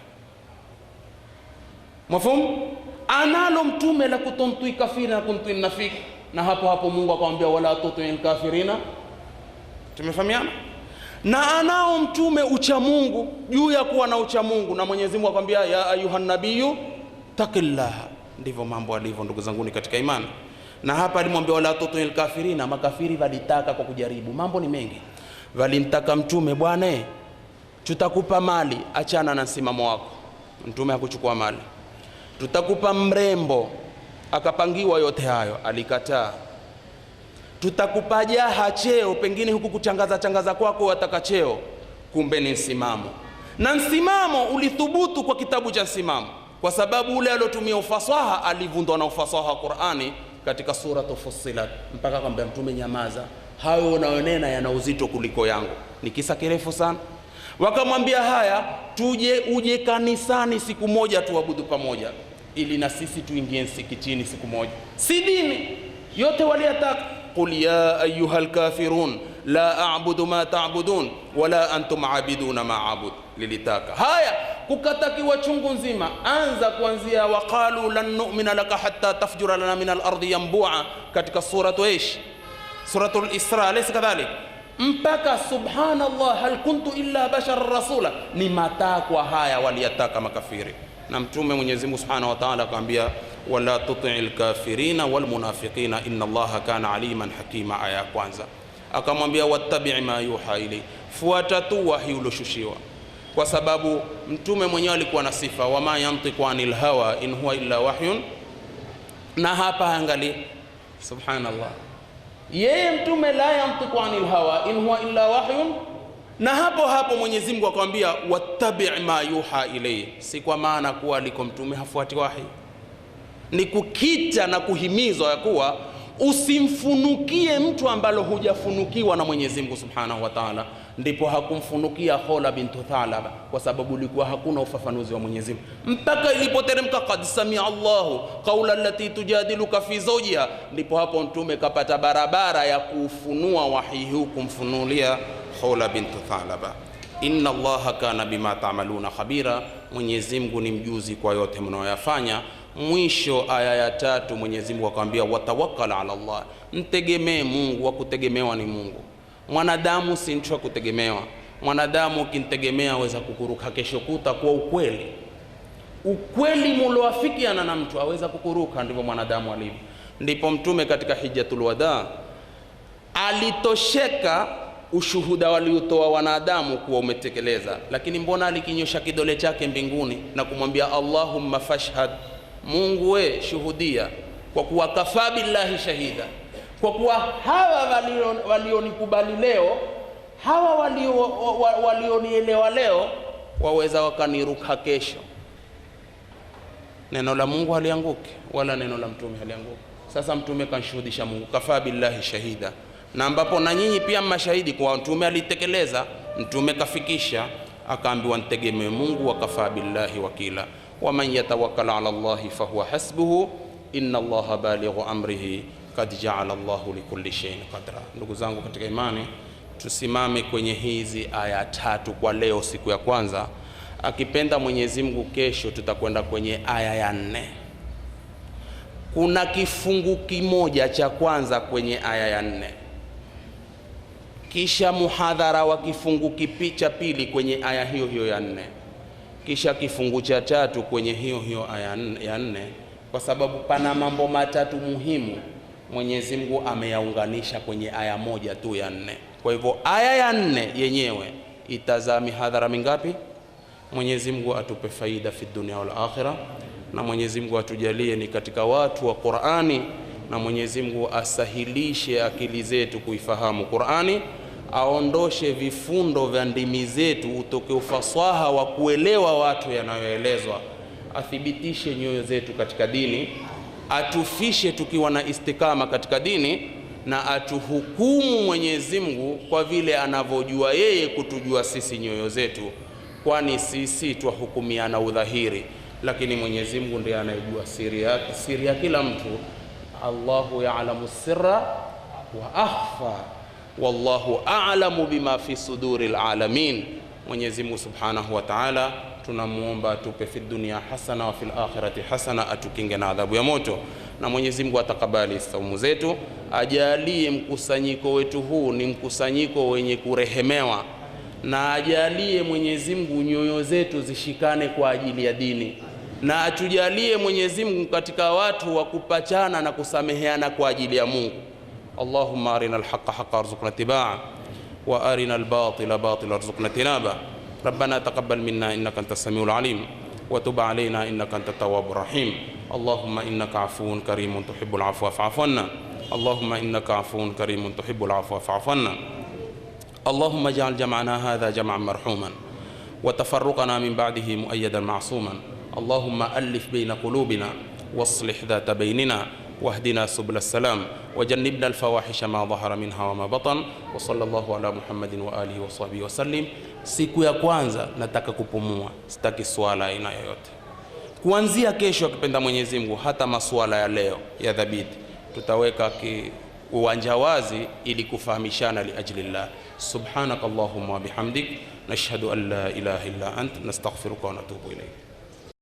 Mafhumu? Analo mtume la kutomtui kafiri na kumtui mnafiki, na hapo Mungu akamwambia wala tutil kafirina. Tumefahamiana? Na anao mtume ucha Mungu, juu ya kuwa na ucha Mungu, na Mwenyezi Mungu akamwambia ya ayuhan nabiyyu taqillah. Ndivyo mambo alivyo, ndugu zangu ni katika imani. Na hapa alimwambia wala tutil kafirina. Makafiri walitaka kwa kujaribu, mambo ni mengi. Walimtaka mtume, bwana tutakupa mali, achana na msimamo wako. Mtume hakuchukua mali. Tutakupa mrembo, akapangiwa yote hayo, alikataa. Tutakupa jaha, cheo, pengine huku kuchangaza kwako wataka cheo, kumbe ni msimamo. Na msimamo ulithubutu kwa kitabu cha msimamo, kwa sababu ule alotumia ufasaha alivundwa na ufasaha wa Qur'ani katika sura Fussilat, mpaka akamwambia mtume, nyamaza, hayo unayonena yana uzito kuliko yangu. Ni kisa kirefu sana. Wakamwambia haya, uje kanisani siku moja tuabudu pamoja, ili na sisi tuingie msikitini siku moja. Si dini yote waliyataka. Qul ya ayyuhal kafirun la a'budu ma ta'budun wala antum 'abiduna ma a'bud. Lilitaka haya kukatakiwa chungu nzima. Anza kuanzia waqalu lan nu'mina laka hatta tafjura lana min al-ardi yanbu'a, katika suratul Isra, alaysa kadhalik, mpaka subhanallah hal kuntu illa bashar rasula. Ni matakwa haya waliyataka makafiri, na mtume Mwenyezi Mungu Subhanahu wa Ta'ala akamwambia wala tuti'il kafirina wal munafiqina inna Allaha kana aliman hakima. Aya kwanza akamwambia wattabi' ma yuha ilay, fuata tu wahi uloshushiwa, kwa sababu mtume mwenyewe alikuwa na sifa wama yantiqu anil hawa in huwa illa wahyun. Na hapa angalia, subhanallah, yeye mtume la yantiqu anil hawa in huwa illa wahyun, na hapo Mwenyezi Mungu akamwambia wattabi' ma yuha ilay. Si kwa maana kuwa aliko mtume hafuati wahi, ni kukita na kuhimizwa ya kuwa usimfunukie mtu ambalo hujafunukiwa na Mwenyezi Mungu Subhanahu wa Ta'ala. Ndipo hakumfunukia Khola bintu Thalaba, kwa sababu ilikuwa hakuna ufafanuzi wa Mwenyezi Mungu, mpaka ilipoteremka qad samia Allahu qawla allati tujadiluka fi zawjiha. Ndipo hapo mtume kapata barabara ya kufunua wahi huu, kumfunulia Khola bintu Thalaba. Inna Allaha kana bima ta'maluna khabira, Mwenyezi Mungu ni mjuzi kwa yote mnayoyafanya. Mwisho aya ya tatu Mwenyezi Mungu akamwambia watawakkal ala Allah, mtegemee Mungu. Wa kutegemewa ni Mungu. Mwanadamu si mtu wa kutegemewa. Mwanadamu ukimtegemea aweza kukuruka kesho kuta kwa ukweli. ukweli muloafikiana na mtu aweza kukuruka. Ndivyo mwanadamu alivyo. Ndipo Mtume katika Hijjatul Wada alitosheka ushuhuda waliotoa wanadamu kuwa umetekeleza, lakini mbona alikinyosha kidole chake mbinguni na kumwambia Allahumma fashhad, Mungu we shuhudia, kwa kuwa kafa billahi shahida, kwa kuwa hawa walionikubali leo, hawa walionielewa leo, waweza wakaniruka kesho. Neno la Mungu halianguki wala neno la Mtume halianguki. Sasa Mtume kanshuhudisha Mungu, kafa billahi shahida, na ambapo na nyinyi pia mashahidi kwa Mtume alitekeleza, Mtume kafikisha, akaambiwa ntegemee Mungu, wa kafa billahi wakila, wa man yatawakkal ala Allahi fahuwa hasbuhu, inna Allaha balighu amrihi kad ja'ala Allahu likulli shay'in qadra. Ndugu zangu katika imani, tusimame kwenye hizi aya 3 kwa leo, siku ya kwanza. Akipenda Mwenyezi Mungu, kesho tutakwenda kwenye aya ya 4. Kuna kifungu kimoja cha kwanza kwenye aya ya 4, kisha muhadhara wa kifungu cha pili kwenye aya hiyo hiyo ya 4, kisha kifungu cha 3 kwenye hiyo hiyo aya ya 4, kwa sababu pana mambo matatu muhimu Mwenyezi Mungu ameyaunganisha kwenye aya moja tu ya 4. Kwa hivyo aya ya 4 yenyewe itazaa mihadhara mingapi? Mwenyezi Mungu atupe faida fi dunia wal akhirah, na Mwenyezi Mungu atujalie ni katika watu wa Qur'ani, na Mwenyezi Mungu asahilishe akili zetu kuifahamu Qur'ani, aondoshe vifundo vya ndimi zetu, utoke ufasaha wa kuelewa watu yanayoelezwa, athibitishe nyoyo zetu katika dini, atufishe tukiwa na istikama katika dini, na atuhukumu Mwenyezi Mungu kwa vile anavyojua yeye kutujua sisi nyoyo zetu, kwani sisi twahukumiana udhahiri, lakini Mwenyezi Mungu ndiye anayejua siri ya kila mtu. Allahu ya'lamu sirra wa akhfa wallahu a'lamu bima fi suduril alamin. Mwenyezi Mungu Subhanahu wa Ta'ala tunamuomba atupe fi dunia hasana wa fil akhirati hasana, atukinge na adhabu ya moto, na Mwenyezi Mungu atakabali saumu zetu, ajalie mkusanyiko wetu huu ni mkusanyiko wenye kurehemewa, na ajalie Mwenyezi Mungu nyoyo zetu zishikane kwa ajili ya dini, na atujalie Mwenyezi Mungu katika watu wa kupachana na kusameheana kwa ajili ya Mungu. Allahumma arina alhaqqa haqqan warzuqna tibaa wa arina albatila batila warzuqna tinaba. ربنا تقبل منا إنك أنت السميع العليم وتب علينا إنك أنت التواب الرحيم. اللهم إنك عفو كريم تحب العفو فاعف عنا. اللهم إنك عفو كريم تحب العفو فاعف عنا. اللهم اجعل جمعنا هذا جمعا مرحوما وتفرقنا من بعده مؤيدا معصوما. اللهم ألف بين قلوبنا واصلح ذات بيننا واهدنا سبل السلام وجنبنا الفواحش ما ظهر منها وما بطن. وصلى الله على محمد وآله وصحبه وسلم. Siku ya kwanza nataka kupumua, sitaki swala aina yoyote. Kuanzia kesho akipenda Mwenyezi Mungu, hata masuala ya leo ya dhabiti tutaweka uwanja wazi ili kufahamishana liajlillah. Subhanakallahumma bihamdik nashhadu an la ilaha illa ant nastaghfiruka wa natubu ilayk.